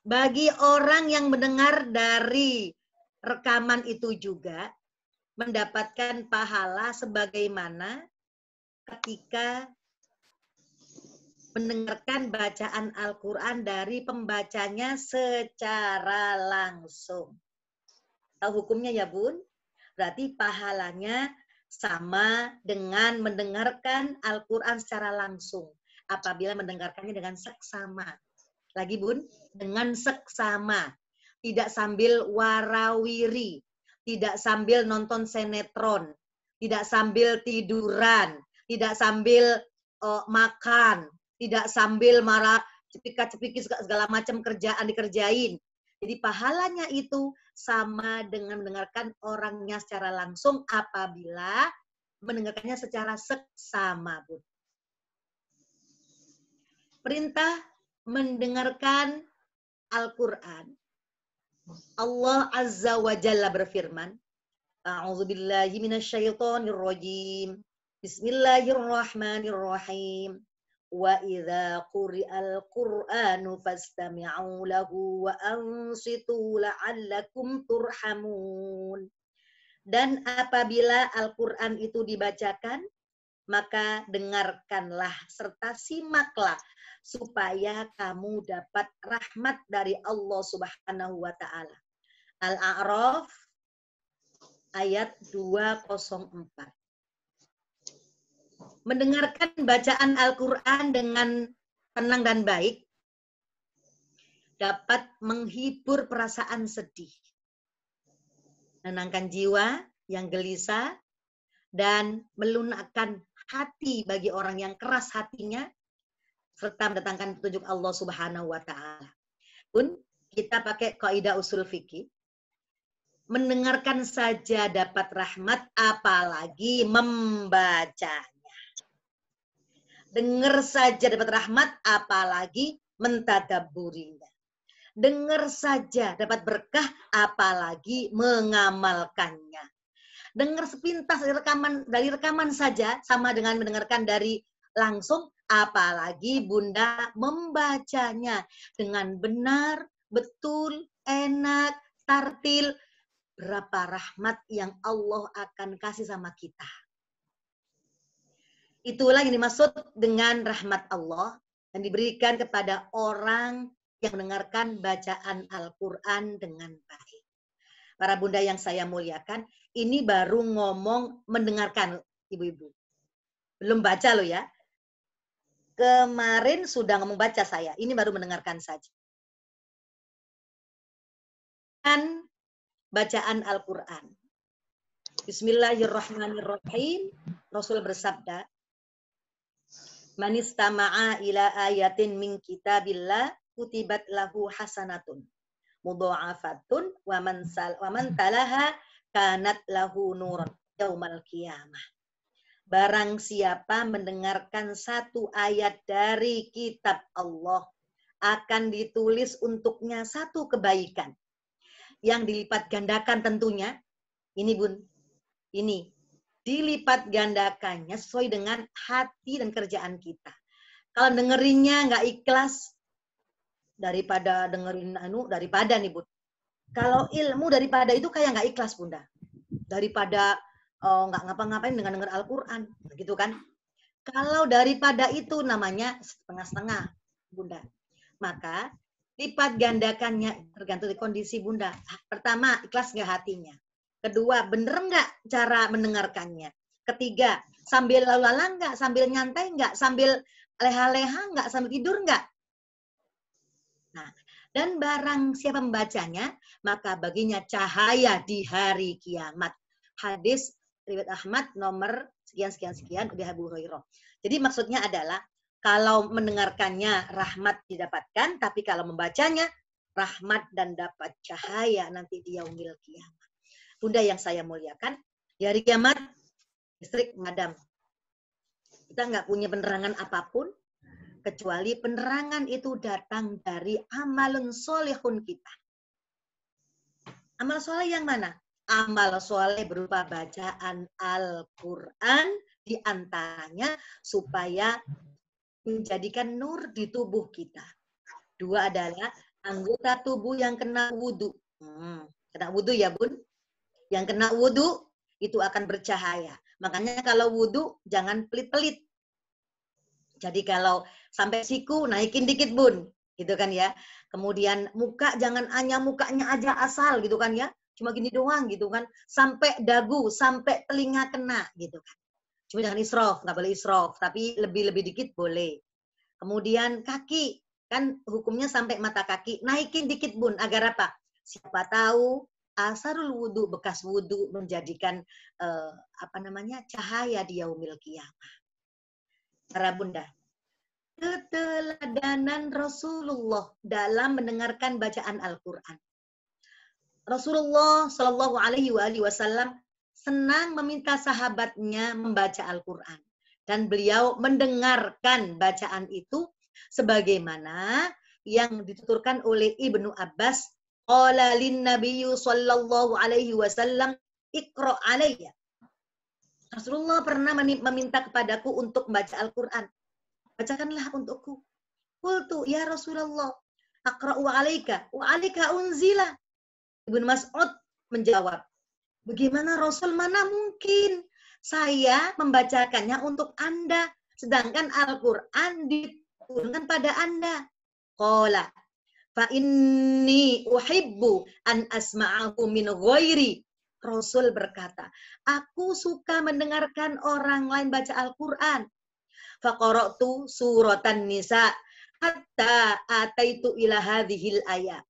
S3: Bagi orang yang mendengar dari rekaman itu juga mendapatkan pahala sebagaimana ketika mendengarkan bacaan Al-Quran dari pembacanya secara langsung. Tahu hukumnya ya Bun? Berarti pahalanya sama dengan mendengarkan Al-Quran secara langsung. Apabila mendengarkannya dengan seksama. Lagi Bun, dengan seksama. Tidak sambil warawiri. Tidak sambil nonton sinetron. Tidak sambil tiduran. Tidak sambil makan. Tidak sambil marah, cepika-cepiki segala macam kerjaan dikerjain. Jadi pahalanya itu sama dengan mendengarkan orangnya secara langsung apabila mendengarkannya secara seksama, Bun. Perintah mendengarkan Al-Quran. Allah Azza wa Jalla berfirman, A'udzubillahi minasyaitonirrajim. Bismillahirrahmanirrahim. Wa idza quri'al Qur'anu fastami'u lahu wa ansitu la'allakum turhamun. Dan apabila Al-Qur'an itu dibacakan, maka dengarkanlah serta simaklah supaya kamu dapat rahmat dari Allah Subhanahu wa taala. Al-A'raf ayat 204. Mendengarkan bacaan Al-Quran dengan tenang dan baik dapat menghibur perasaan sedih, menenangkan jiwa yang gelisah, dan melunakkan hati bagi orang yang keras hatinya, serta mendatangkan petunjuk Allah Subhanahu wa taala. Pun kita pakai kaidah usul fikih, mendengarkan saja dapat rahmat, apalagi membacanya. Dengar saja dapat rahmat, apalagi mentadabburinya. Dengar saja dapat berkah, apalagi mengamalkannya. Dengar sepintas dari rekaman saja sama dengan mendengarkan dari langsung, apalagi Bunda membacanya dengan benar, betul, enak, tartil. Berapa rahmat yang Allah akan kasih sama kita. Itulah yang dimaksud dengan rahmat Allah yang diberikan kepada orang yang mendengarkan bacaan Al-Quran dengan baik. Para bunda yang saya muliakan, ini baru ngomong mendengarkan, ibu-ibu. Belum baca loh ya. Kemarin sudah ngomong baca saya, ini baru mendengarkan saja. Dan bacaan Al-Quran. Bismillahirrahmanirrahim. Rasul bersabda, Man istama'a ila ayatin min kitabillah kutibat lahu hasanatun mudha'afatun wa man talaha kanat lahu nurun yaumal qiyamah. Barang siapa mendengarkan satu ayat dari kitab Allah, akan ditulis untuknya satu kebaikan yang dilipat gandakan tentunya. Ini Bun, ini dilipat gandakannya sesuai dengan hati dan kerjaan kita. Kalau dengerinnya nggak ikhlas, daripada dengerin daripada nih Bun. Kalau ilmu daripada itu kayak nggak ikhlas Bunda. Daripada nggak ngapa-ngapain dengan denger Al-Quran, gitu kan? Kalau daripada itu namanya setengah-setengah Bunda. Maka lipat gandakannya tergantung kondisi Bunda. Pertama, ikhlas nggak hatinya. Kedua, bener nggak cara mendengarkannya? Ketiga, sambil lalu-lalang nggak? Sambil nyantai nggak? Sambil leha-leha nggak? Sambil tidur nggak? Nah, dan barang siapa membacanya, maka baginya cahaya di hari kiamat. Hadis riwayat Ahmad nomor sekian-sekian-sekian dari Abu Hurairah. Jadi maksudnya adalah, kalau mendengarkannya rahmat didapatkan, tapi kalau membacanya rahmat dan dapat cahaya nanti di yaumil kiamat. Bunda yang saya muliakan, di hari kiamat listrik madam. Kita nggak punya penerangan apapun, kecuali penerangan itu datang dari amalun solehun kita. Amal soleh yang mana? Amal soleh berupa bacaan Al-Quran, diantaranya supaya menjadikan nur di tubuh kita. Dua adalah anggota tubuh yang kena wudhu. Kena wudhu ya bun? Yang kena wudhu itu akan bercahaya. Makanya kalau wudhu jangan pelit-pelit. Jadi kalau sampai siku naikin dikit bun, gitu kan ya. Kemudian muka jangan hanya mukanya aja asal gitu kan ya. Cuma gini doang gitu kan. Sampai dagu, sampai telinga kena gitu kan. Cuma jangan israf, nggak boleh israf. Tapi lebih-lebih dikit boleh. Kemudian kaki, kan hukumnya sampai mata kaki. Naikin dikit bun, agar apa? Siapa tahu asarul wudhu, bekas wudhu menjadikan cahaya di yaumil qiyamah. Para bunda, keteladanan Rasulullah dalam mendengarkan bacaan Al-Quran. Rasulullah Shallallahu Alaihi Wasallam senang meminta sahabatnya membaca Al-Quran dan beliau mendengarkan bacaan itu sebagaimana yang dituturkan oleh Ibnu Abbas. Qala lin Nabiyyu Shallallahu Alaihi Wasallam iqra alayya. Rasulullah pernah meminta kepadaku untuk membaca Al-Quran. Bacakanlah untukku. Qultu ya Rasulullah, aqra'u alaika wa alaika unzila. Ibnu Mas'ud menjawab, bagaimana Rasul, mana mungkin saya membacakannya untuk Anda, sedangkan Al-Quran diturunkan pada Anda. Qala fa inni uhibbu an asma'ahu min ghairi. Rasul berkata, aku suka mendengarkan orang lain baca Al-Quran. Faqara'tu suratan nisa hatta ataitu ila hadhil ayat.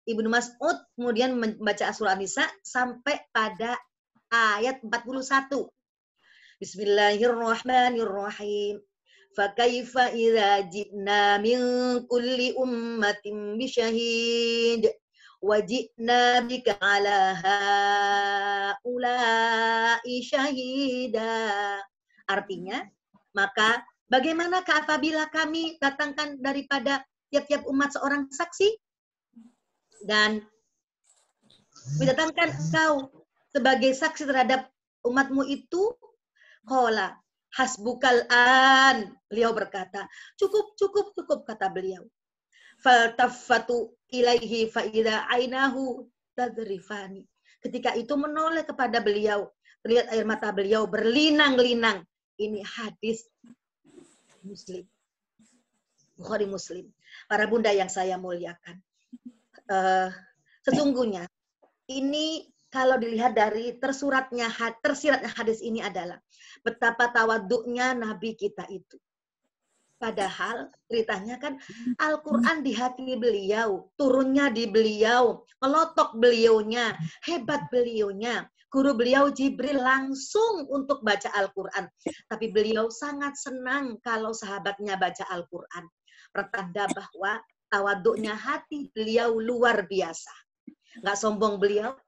S3: Ibnu Mas'ud kemudian membaca surah Nisa sampai pada ayat 41. Bismillahirrahmanirrahim. Fakaifa idza ji'na min kulli ummatin bisyahid wajibna bika ala haula'i syahida. Artinya, maka bagaimanakah apabila kami datangkan daripada tiap-tiap umat seorang saksi dan mendatangkan engkau sebagai saksi terhadap umatmu itu? Qala hasbukal an. Beliau berkata, cukup kata beliau. Faltaffatu ilaihi fa idza ainahu tadrifani. Ketika itu menoleh kepada beliau, terlihat air mata beliau berlinang-linang. Ini hadis Muslim, Bukhari Muslim. Para bunda yang saya muliakan, sesungguhnya ini kalau dilihat dari tersiratnya hadis ini adalah betapa tawaduknya Nabi kita itu. Padahal ceritanya kan Al-Quran di hati beliau, turunnya di beliau, melotok beliaunya, hebat beliaunya. Guru beliau Jibril langsung untuk baca Al-Quran. Tapi beliau sangat senang kalau sahabatnya baca Al-Quran. Pertanda bahwa tawaduknya hati beliau luar biasa. Nggak sombong beliau,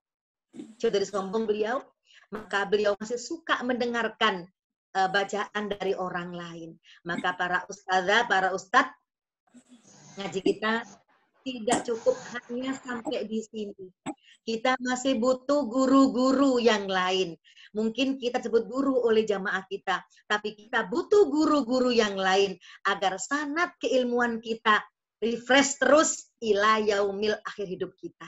S3: jauh dari sombong beliau, maka beliau masih suka mendengarkan bacaan dari orang lain. Maka para ustazah, para ustadz, ngaji kita tidak cukup hanya sampai di sini. Kita masih butuh guru-guru yang lain. Mungkin kita sebut guru oleh jamaah kita, tapi kita butuh guru-guru yang lain agar sanad keilmuan kita refresh terus ila yaumil akhir hidup kita.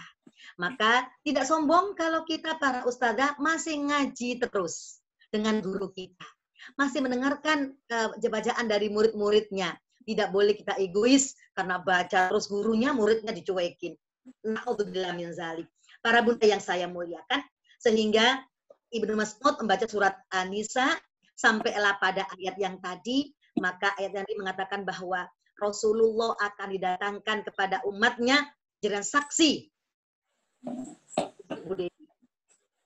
S3: Maka tidak sombong kalau kita para ustazah masih ngaji terus dengan guru kita. Masih mendengarkan bacaan dari murid-muridnya. Tidak boleh kita egois karena baca terus gurunya, muridnya dicuekin. Na'udzubillah min zalik. Para bunda yang saya muliakan, sehingga Ibnu Mas'ud membaca surat An-Nisa sampailah pada ayat yang tadi, maka ayat yang tadi mengatakan bahwa Rasulullah akan didatangkan kepada umatnya dengan saksi.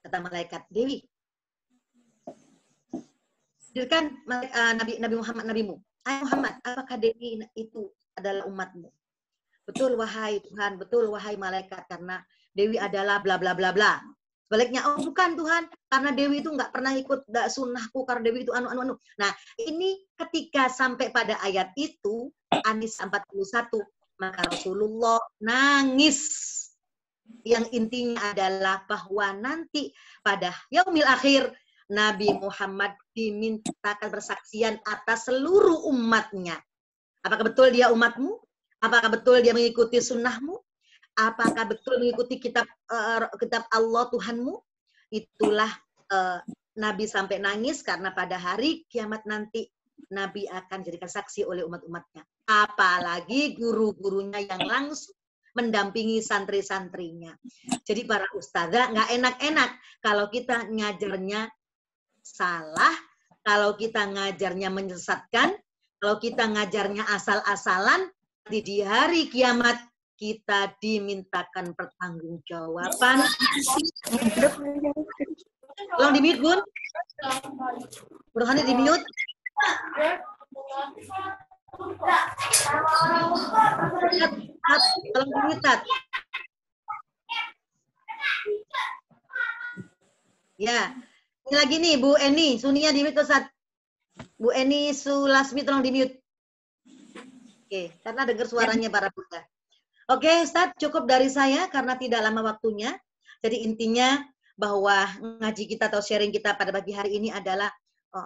S3: Kata malaikat, Dewi, kan Nabi Muhammad nabimu. Hai Muhammad, apakah Dewi itu adalah umatmu? betul wahai Tuhan, betul wahai malaikat, karena Dewi adalah bla bla bla bla. Sebaliknya, oh bukan Tuhan, karena Dewi itu nggak pernah ikut sunnahku, karena Dewi itu anu. Nah, ini ketika sampai pada ayat itu, An-Nisa 41, maka Rasulullah nangis. Yang intinya adalah bahwa nanti pada yaumil akhir, Nabi Muhammad dimintakan persaksian atas seluruh umatnya. Apakah betul dia umatmu? Apakah betul dia mengikuti sunnahmu? Apakah betul mengikuti kitab Allah Tuhanmu? Itulah Nabi sampai nangis karena pada hari kiamat nanti Nabi akan jadikan saksi oleh umat-umatnya. Apalagi guru-gurunya yang langsung mendampingi santri-santrinya. Jadi para ustazah nggak enak-enak kalau kita ngajarnya salah, kalau kita ngajarnya menyesatkan, kalau kita ngajarnya asal-asalan, di hari kiamat kita dimintakan pertanggungjawaban. Tolong di-mute, Bun. Burhani di-mute. Tolong di-mute. Ya. Ini lagi nih, Bu Eni. Sunia di-mute, Ustaz. Bu Eni Sulasmi, tolong di-mute. Oke, karena dengar suaranya para Bunda. Oke, Ustaz, cukup dari saya karena tidak lama waktunya. Jadi intinya bahwa ngaji kita atau sharing kita pada pagi hari ini adalah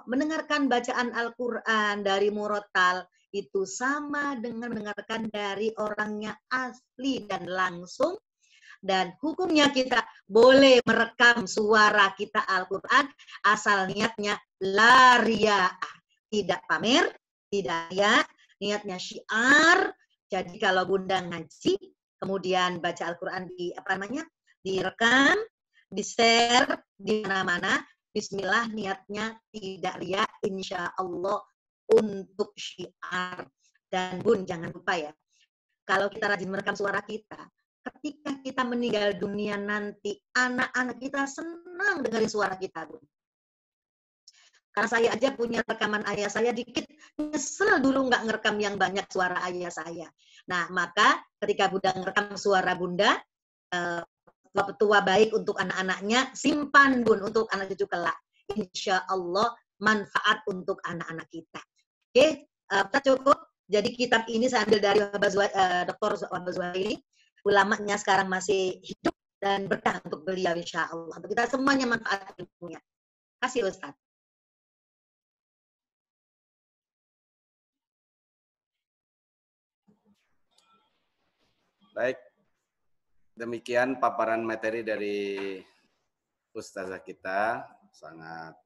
S3: mendengarkan bacaan Al-Quran dari murotal itu sama dengan mendengarkan dari orangnya asli dan langsung. Dan hukumnya kita boleh merekam suara kita Al-Quran asal niatnya la riya'ah. Tidak pamer, tidak ya, niatnya syiar. Jadi kalau Bunda ngaji, kemudian baca Al-Quran direkam, di-share di mana-mana, bismillah niatnya tidak riya, insya Allah untuk syiar. Dan Bun, jangan lupa ya, kalau kita rajin merekam suara kita, ketika kita meninggal dunia nanti, anak-anak kita senang dengerin suara kita, Bun. Karena saya aja punya rekaman ayah saya dikit, nyesel dulu nggak ngerekam yang banyak suara ayah saya. Nah, maka ketika Bunda ngerekam suara Bunda, tua baik untuk anak-anaknya, simpan Bun untuk anak cucu kelak. Insya Allah manfaat untuk anak-anak kita. Oke, kita cukup. Jadi kitab ini saya ambil dari Dr. Wahbah Zuhaili. Ulamanya sekarang masih hidup dan berkah untuk beliau insya Allah. Untuk kita semuanya manfaat ilmunya. Kasih Ustaz.
S1: Baik, demikian paparan materi dari ustazah kita, sangat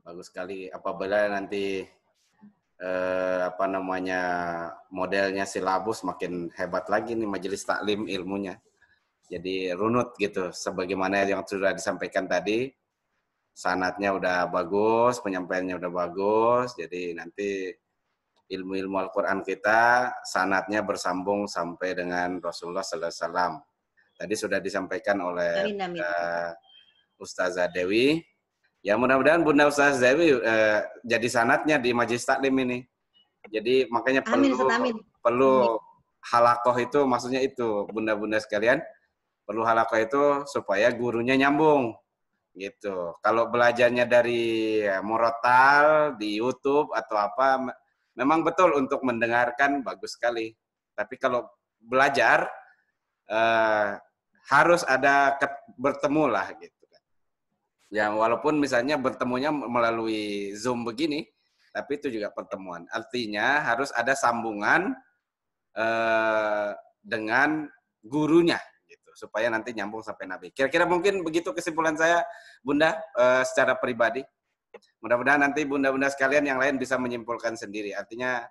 S1: bagus sekali. Apabila nanti modelnya silabus makin hebat lagi nih majelis taklim ilmunya. Jadi runut gitu, sebagaimana yang sudah disampaikan tadi, sanadnya udah bagus, penyampaiannya udah bagus, jadi nanti ilmu-ilmu Al-Quran kita sanadnya bersambung sampai dengan Rasulullah SAW. Tadi sudah disampaikan oleh Ustazah Dewi. Ya mudah-mudahan Bunda Ustazah Dewi jadi sanadnya di Majelis Taklim ini. Jadi makanya perlu halakoh itu, maksudnya itu Bunda-Bunda sekalian, perlu halakoh itu supaya gurunya nyambung. Gitu. Kalau belajarnya dari murotal, di YouTube atau apa, memang betul untuk mendengarkan bagus sekali. Tapi kalau belajar harus ada bertemu lah gitu. Ya walaupun misalnya bertemunya melalui Zoom begini, tapi itu juga pertemuan. Artinya harus ada sambungan dengan gurunya gitu supaya nanti nyambung sampai Nabi. Kira-kira mungkin begitu kesimpulan saya, Bunda, secara pribadi. Mudah-mudahan nanti bunda-bunda sekalian yang lain bisa menyimpulkan sendiri. Artinya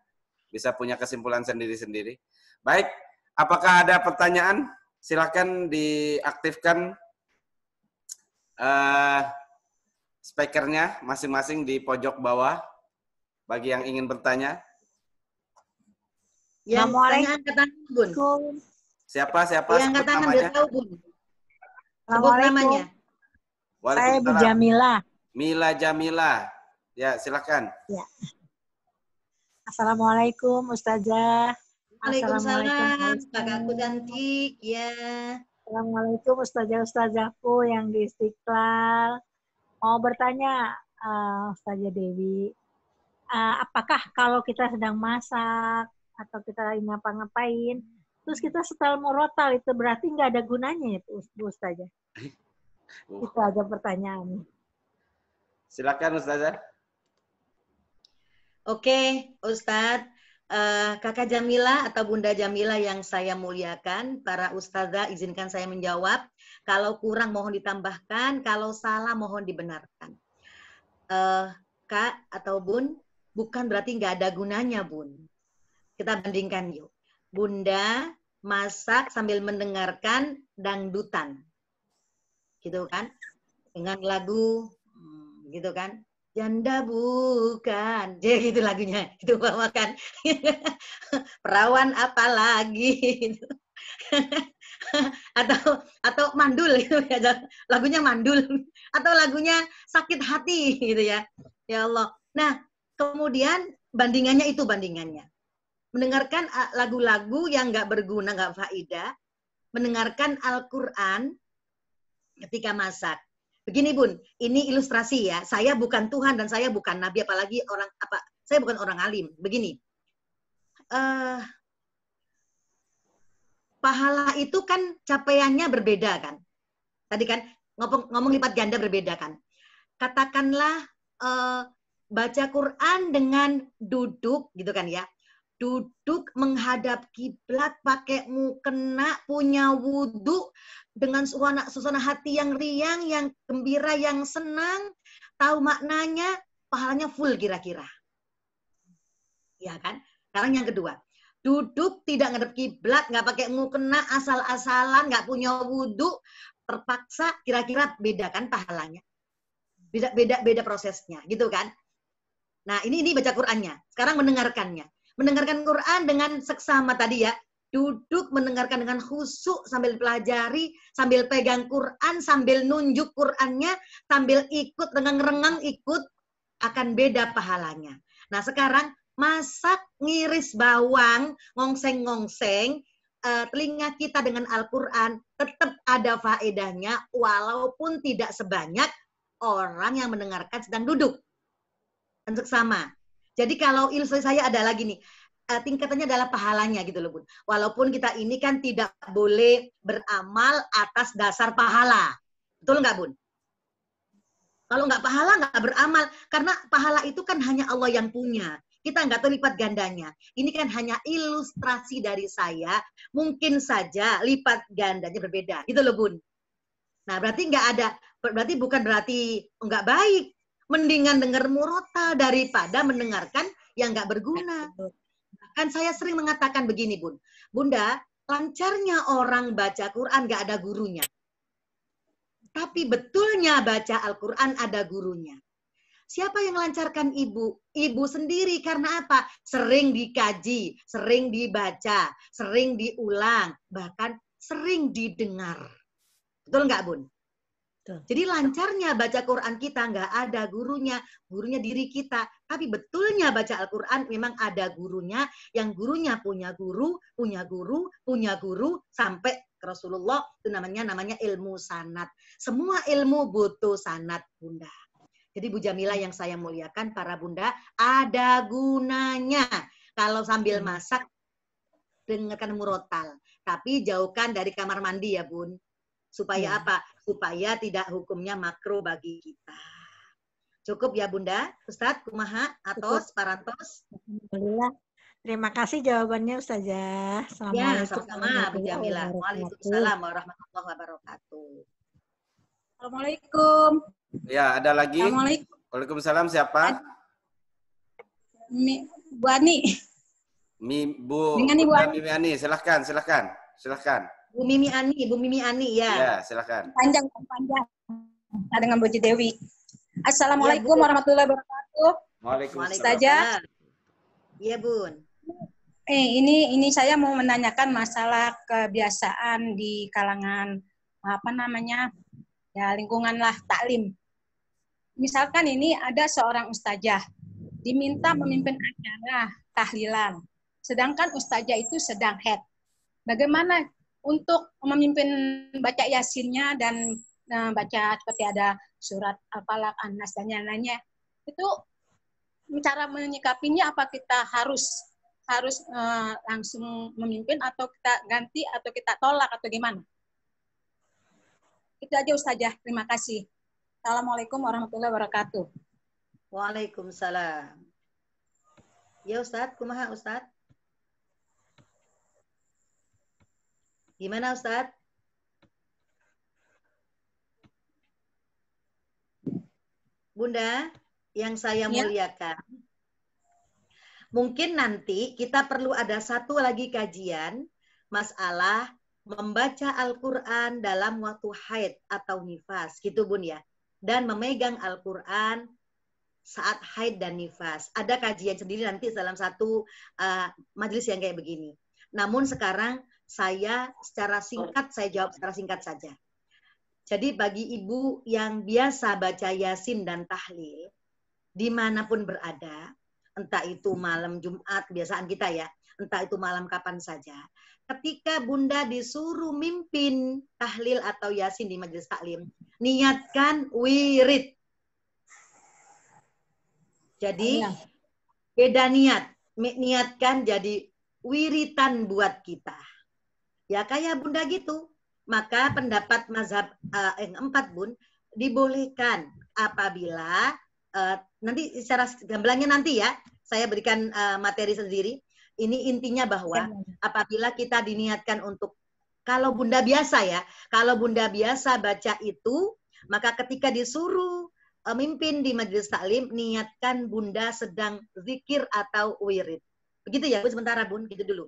S1: bisa punya kesimpulan sendiri-sendiri. Baik, apakah ada pertanyaan? Silakan diaktifkan speakernya masing-masing di pojok bawah bagi yang ingin bertanya.
S3: Yang tanya angkat tangan, Bun.
S1: Siapa?
S3: Yang angkat tangan dia tahu, Bun. Sebut namanya.
S5: Saya Bu Jamila.
S1: Mila Jamila. Ya, silakan.
S5: Ya. Assalamualaikum Ustazah.
S3: Waalaikumsalam, kakakku cantik. Ya.
S5: Assalamualaikum ustazah-ustazahku yang di Istiqlal. Mau bertanya, Ustazah Dewi, apakah kalau kita sedang masak atau kita lagi ngapa-ngapain, terus kita setel murotal, itu berarti nggak ada gunanya itu, Bu Ustazah? Itu aja pertanyaannya.
S1: Silakan Ustazah.
S3: Oke, Ustadz. Kakak Jamila atau Bunda Jamila yang saya muliakan, para ustazah izinkan saya menjawab. Kalau kurang mohon ditambahkan, kalau salah mohon dibenarkan. Kak atau Bun, bukan berarti nggak ada gunanya, Bun. Kita bandingkan yuk. Bunda masak sambil mendengarkan dangdutan. Gitu kan? Dengan lagu, gitu kan? Janda bukan, ya gitu lagunya, itu bawakan. Perawan apa lagi? atau mandul gitu ya, lagunya mandul, atau lagunya sakit hati gitu ya. Ya Allah. Nah, kemudian bandingannya itu bandingannya. Mendengarkan lagu-lagu yang nggak berguna, nggak faedah, mendengarkan Al-Qur'an ketika masak. Begini Bun, ini ilustrasi ya. Saya bukan Tuhan dan saya bukan Nabi, apalagi saya bukan orang alim. Begini, pahala itu kan capaiannya berbeda kan. Tadi kan ngomong lipat ganda berbeda kan. Katakanlah baca Quran dengan duduk gitu kan ya. Duduk menghadap kiblat, pakai mukena, punya wudhu, dengan suasana hati yang riang, yang gembira, yang senang, tahu maknanya, pahalanya full kira-kira. Ya kan? Sekarang yang kedua, duduk tidak ngadep kiblat, nggak pakai mukena, asal-asalan, nggak punya wudhu, terpaksa, kira-kira beda kan pahalanya? Beda prosesnya, gitu kan? Nah ini baca Qurannya. Sekarang mendengarkannya. Mendengarkan Quran dengan seksama tadi ya, duduk mendengarkan dengan khusyuk sambil pelajari, sambil pegang Quran, sambil nunjuk Qurannya, sambil ikut dengan rengang ikut, akan beda pahalanya. Nah sekarang masak, ngiris bawang, ngongseng-ngongseng, telinga kita dengan Al-Quran tetap ada faedahnya walaupun tidak sebanyak orang yang mendengarkan sedang duduk. Dan seksama. Jadi kalau ilustrasi saya ada lagi nih, tingkatannya adalah pahalanya gitu loh Bun. Walaupun kita ini kan tidak boleh beramal atas dasar pahala. Betul nggak Bun? Kalau nggak pahala nggak beramal. Karena pahala itu kan hanya Allah yang punya. Kita nggak tahu lipat gandanya. Ini kan hanya ilustrasi dari saya. Mungkin saja lipat gandanya berbeda. Gitu loh Bun. Nah berarti nggak ada, bukan berarti nggak baik. Mendingan dengar murotal daripada mendengarkan yang nggak berguna. Kan saya sering mengatakan begini Bun. Bunda, lancarnya orang baca Quran nggak ada gurunya. Tapi betulnya baca Al-Quran ada gurunya. Siapa yang lancarkan ibu? Ibu sendiri. Karena apa? Sering dikaji, sering dibaca, sering diulang, bahkan sering didengar. Betul nggak Bun? Jadi lancarnya baca Quran kita nggak ada gurunya diri kita. Tapi betulnya baca Al-Quran memang ada gurunya, yang gurunya punya guru, sampai ke Rasulullah, itu namanya ilmu sanad. Semua ilmu butuh sanad Bunda. Jadi Bu Jamila yang saya muliakan, para Bunda, ada gunanya. Kalau sambil masak, dengarkan murotal. Tapi jauhkan dari kamar mandi ya Bun. Supaya apa? Supaya tidak hukumnya makruh bagi kita. Cukup ya Bunda? Ustadz, kumaha, atos, parantos?
S5: Alhamdulillah. Terima kasih jawabannya Ustazah.
S3: Ya, sama-sama Bu Jamila. Waalaikumsalam warahmatullahi wabarakatuh.
S6: Assalamualaikum.
S1: Ya, ada lagi?
S6: Assalamualaikum.
S1: Waalaikumsalam, siapa?
S6: Bu Ani.
S1: Bu Mimi Ani, silahkan.
S3: Bu Mimi Ani ya.
S1: Ya, silakan.
S6: Panjang. Dengan Bu Dewi. Assalamualaikum warahmatullahi wabarakatuh.
S1: Waalaikumsalam.
S3: Iya, Bun.
S6: Ini saya mau menanyakan masalah kebiasaan di kalangan lingkungan lah taklim. Misalkan ini ada seorang ustazah diminta memimpin acara tahlilan. sedangkan ustazah itu sedang haid. Bagaimana untuk memimpin baca yasinnya dan baca seperti ada surat Al-Falaq, An-Nas dan yang lainnya. Itu cara menyikapinya, apa kita harus langsung memimpin atau kita ganti atau kita tolak atau gimana? Itu aja ustazah. Terima kasih. Assalamualaikum warahmatullahi wabarakatuh.
S3: Waalaikumsalam. Ya Ustadz, kumaha Ustadz? Gimana Ustadz? Bunda, yang saya muliakan, mungkin nanti kita perlu ada satu lagi kajian masalah membaca Al-Quran dalam waktu haid atau nifas, gitu Bun ya. Dan memegang Al-Quran saat haid dan nifas. Ada kajian sendiri nanti dalam satu majelis yang kayak begini. Namun sekarang saya jawab secara singkat saja. Jadi bagi ibu yang biasa baca Yasin dan tahlil, dimanapun berada, entah itu malam Jumat, kebiasaan kita ya, entah itu malam kapan saja, ketika Bunda disuruh mimpin tahlil atau Yasin di majelis taklim, niatkan wirid. Jadi beda niat, niatkan jadi wiritan buat kita. Ya kayak Bunda gitu. Maka pendapat mazhab yang 4 Bun, dibolehkan apabila nanti secara gamblangnya nanti ya, saya berikan materi sendiri. Ini intinya bahwa apabila kita diniatkan untuk, kalau Bunda biasa ya, kalau Bunda biasa baca itu, maka ketika disuruh mimpin di majelis taklim, niatkan Bunda sedang zikir atau wirid. Begitu ya Bu, sementara Bun, gitu dulu.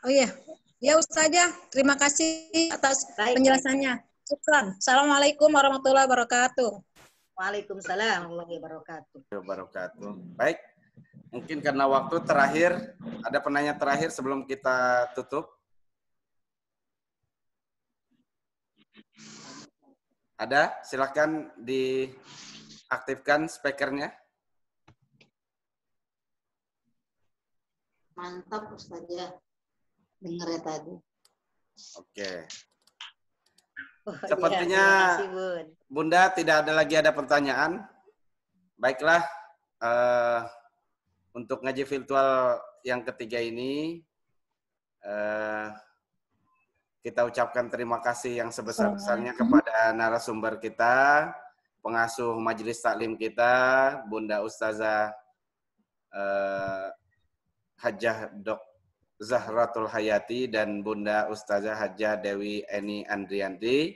S6: Oh iya. Ya Ustazah, terima kasih atas penjelasannya. Syukran. Assalamualaikum warahmatullahi wabarakatuh.
S3: Waalaikumsalam warahmatullahi
S1: wabarakatuh. Baik, mungkin karena waktu terakhir, ada penanya terakhir sebelum kita tutup. Ada? Silakan diaktifkan speakernya.
S2: Mantap Ustazah. Dengar ya tadi.
S1: Oke.
S3: iya,
S1: Sepertinya
S3: kasih, Bun.
S1: Bunda tidak ada pertanyaan. Baiklah, untuk ngaji virtual yang ketiga ini, kita ucapkan terima kasih yang sebesar-besarnya kepada narasumber kita, pengasuh majelis taklim kita, Bunda Ustazah Hajjah Dok Zahratul Hayati dan Bunda Ustazah Hajjah Dewi Eni Andrianti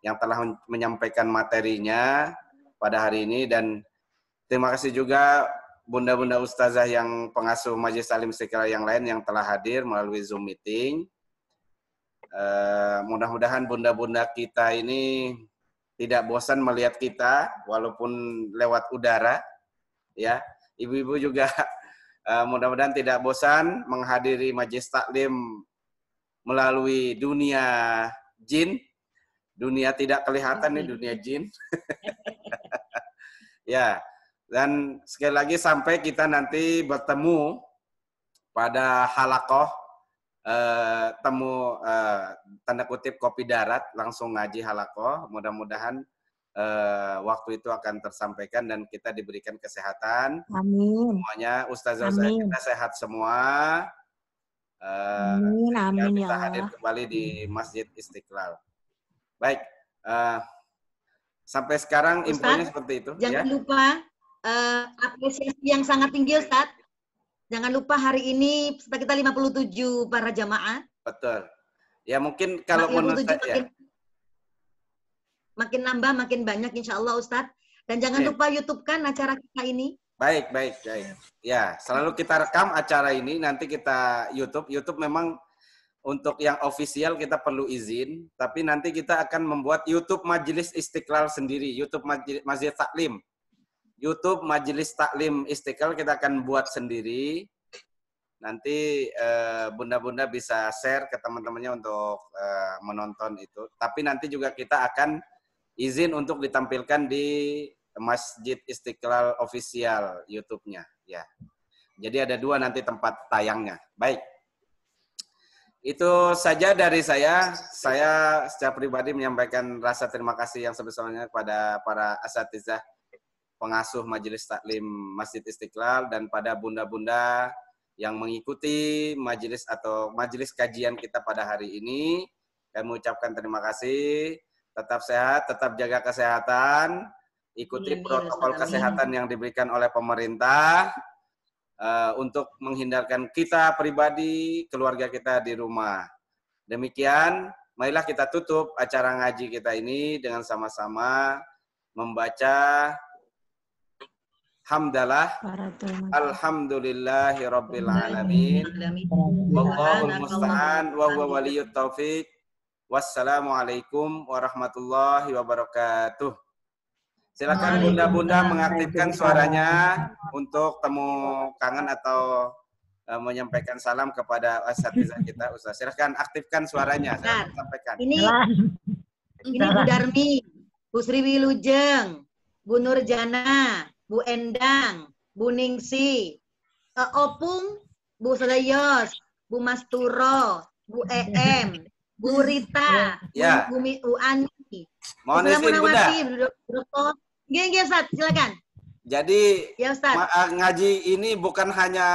S1: yang telah menyampaikan materinya pada hari ini, dan terima kasih juga Bunda-Bunda Ustazah yang pengasuh Majelis Taklim Istiqlal yang lain yang telah hadir melalui Zoom meeting. Mudah-mudahan Bunda-Bunda kita ini tidak bosan melihat kita walaupun lewat udara, ya. Ibu-ibu juga mudah-mudahan tidak bosan menghadiri majelis taklim melalui dunia jin, dunia tidak kelihatan nih, dunia jin. Ya, dan sekali lagi sampai kita nanti bertemu pada halakoh temu tanda kutip kopi darat, langsung ngaji halakoh. Mudah-mudahan waktu itu akan tersampaikan dan kita diberikan kesehatan.
S5: Amin.
S1: Semuanya ustazah kita sehat semua.
S5: Amin, amin
S1: bisa
S5: ya Allah.
S1: hadir kembali di Masjid Istiqlal. Baik, sampai sekarang infonya seperti itu.
S3: Jangan
S1: ya.
S3: lupa apresiasi yang sangat tinggi Ustaz. Jangan lupa hari ini peserta kita 57 para jamaah.
S1: Betul. Ya mungkin kalau menurut saya
S3: makin nambah, makin banyak insya Allah Ustadz. Dan jangan lupa YouTube-kan acara kita ini.
S1: Baik. Ya, selalu kita rekam acara ini, nanti kita YouTube. YouTube memang untuk yang official kita perlu izin, tapi nanti kita akan membuat YouTube Majelis Istiqlal sendiri, YouTube Majelis Taklim. YouTube Majelis Taklim Istiqlal kita akan buat sendiri. Nanti bunda-bunda bisa share ke teman-temannya untuk menonton itu. Tapi nanti juga kita akan izin untuk ditampilkan di Masjid Istiqlal Official YouTube-nya. Ya. Jadi ada 2 nanti tempat tayangnya. Baik. Itu saja dari saya. Saya secara pribadi menyampaikan rasa terima kasih yang sebesar-besarnya kepada para asatizah pengasuh Majelis Taklim Masjid Istiqlal dan pada bunda-bunda yang mengikuti majelis atau majelis kajian kita pada hari ini. Kami ucapkan terima kasih. Tetap sehat, tetap jaga kesehatan, ikuti protokol kesehatan yang diberikan oleh pemerintah untuk menghindarkan kita pribadi, keluarga kita di rumah. Demikian, marilah kita tutup acara ngaji kita ini dengan sama-sama membaca hamdalah alhamdulillahi rabbil alamin wallahul musta'an wa huwa waliyut taufiq. Wassalamualaikum warahmatullahi wabarakatuh. Silakan bunda-bunda mengaktifkan suaranya untuk temu kangen atau menyampaikan salam kepada asatizah kita. Ustaz, silakan aktifkan suaranya. Silakan sampaikan.
S3: Ini Bu Darmi, Bu Sri Wilujeng, Bu Nurjana, Bu Endang, Bu Ningsi, Opung, Bu Sedayos, Bu Masturo, Bu EM, Bu Rita,
S1: ya.
S3: Bu Ani.
S1: Mohon izin Bunda.
S3: Gini, Ustaz, silakan.
S1: Jadi
S3: ya, Ustaz.
S1: Ngaji ini bukan hanya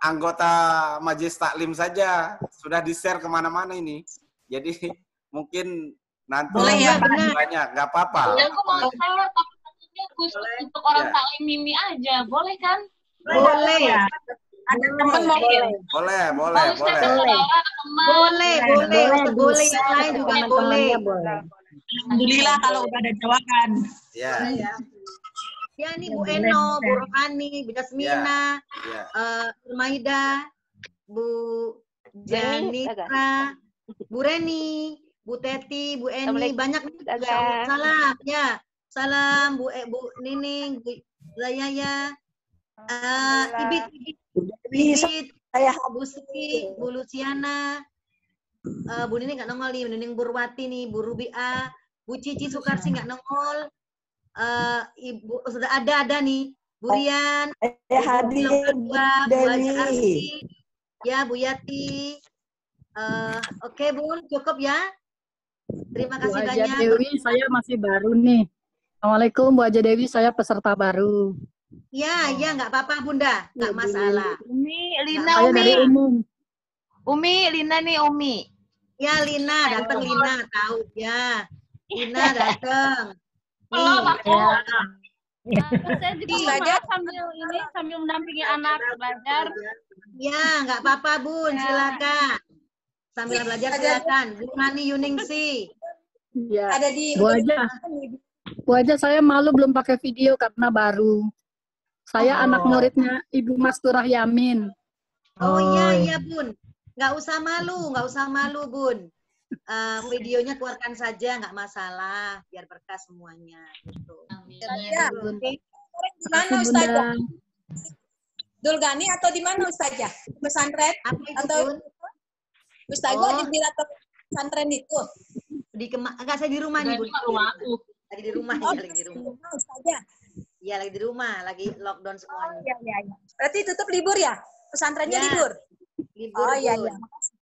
S1: anggota Majelis Taklim saja, sudah di-share kemana-mana ini. Jadi mungkin nanti banyak, nggak apa-apa.
S7: Aku mau share, tapi maksudnya khusus untuk orang taklim Mimi aja, boleh kan?
S3: Boleh.
S7: Ada teman mungkin.
S1: Boleh.
S3: Boleh. Yang lain juga boleh.
S7: Alhamdulillah kalau udah ada jawaban.
S1: Ya.
S3: Ya, nih Bu Eno, Bu Rohani, Bu Dasmina, Maida, Bu Janitra, Bu Reni, Bu Teti, Bu Eni, banyak nih. Salam, ya. Salam Bu Nining, Bu Zayaya, Ibit, Bu Sri, Bu Luciana, Bu Nining nggak nongol nih, Bu Nining Burwati nih, Bu Rubia, Bu Cici Sukarsi nggak nongol, Ibu sudah ada nih, Bu Rian, Bu Arsi, ya Bu Yati, oke Bu, cukup ya. Terima kasih
S8: Bu
S3: banyak.
S8: Haja Dewi, saya masih baru nih. Assalamualaikum Bu Haja Dewi, saya peserta baru.
S3: Ya, nggak apa-apa Bunda, nggak masalah.
S7: Umi, Lina nih Umi.
S3: Ya Lina, datang Lina, tahu ya. Lina datang.
S7: Halo, saya juga belajar sambil mendampingi anak belajar.
S3: Ya, nggak apa-apa Bun, silakan. Sambil belajar silakan. Bu Nani Yuningsi.
S8: Ya. Ada di Bu Haja, saya malu belum pakai video karena baru. Saya anak muridnya Ibu Masturah Yamin.
S3: Oh iya Bun. Nggak usah malu Bun. Videonya keluarkan saja, nggak masalah, biar berkah semuanya. Gitu.
S6: Ya. Di mana Ustazah? Dulgani atau di mana Ustazah? Pesantren? Atau Ustazah di pesantren itu?
S3: Enggak, saya di rumah nih, Bun. Lagi di rumah.
S6: Ustazah.
S3: Iya, lagi di rumah, lagi lockdown semuanya.
S6: Iya. Berarti tutup libur ya? Pesantrennya libur?
S3: Libur.
S6: Oh iya.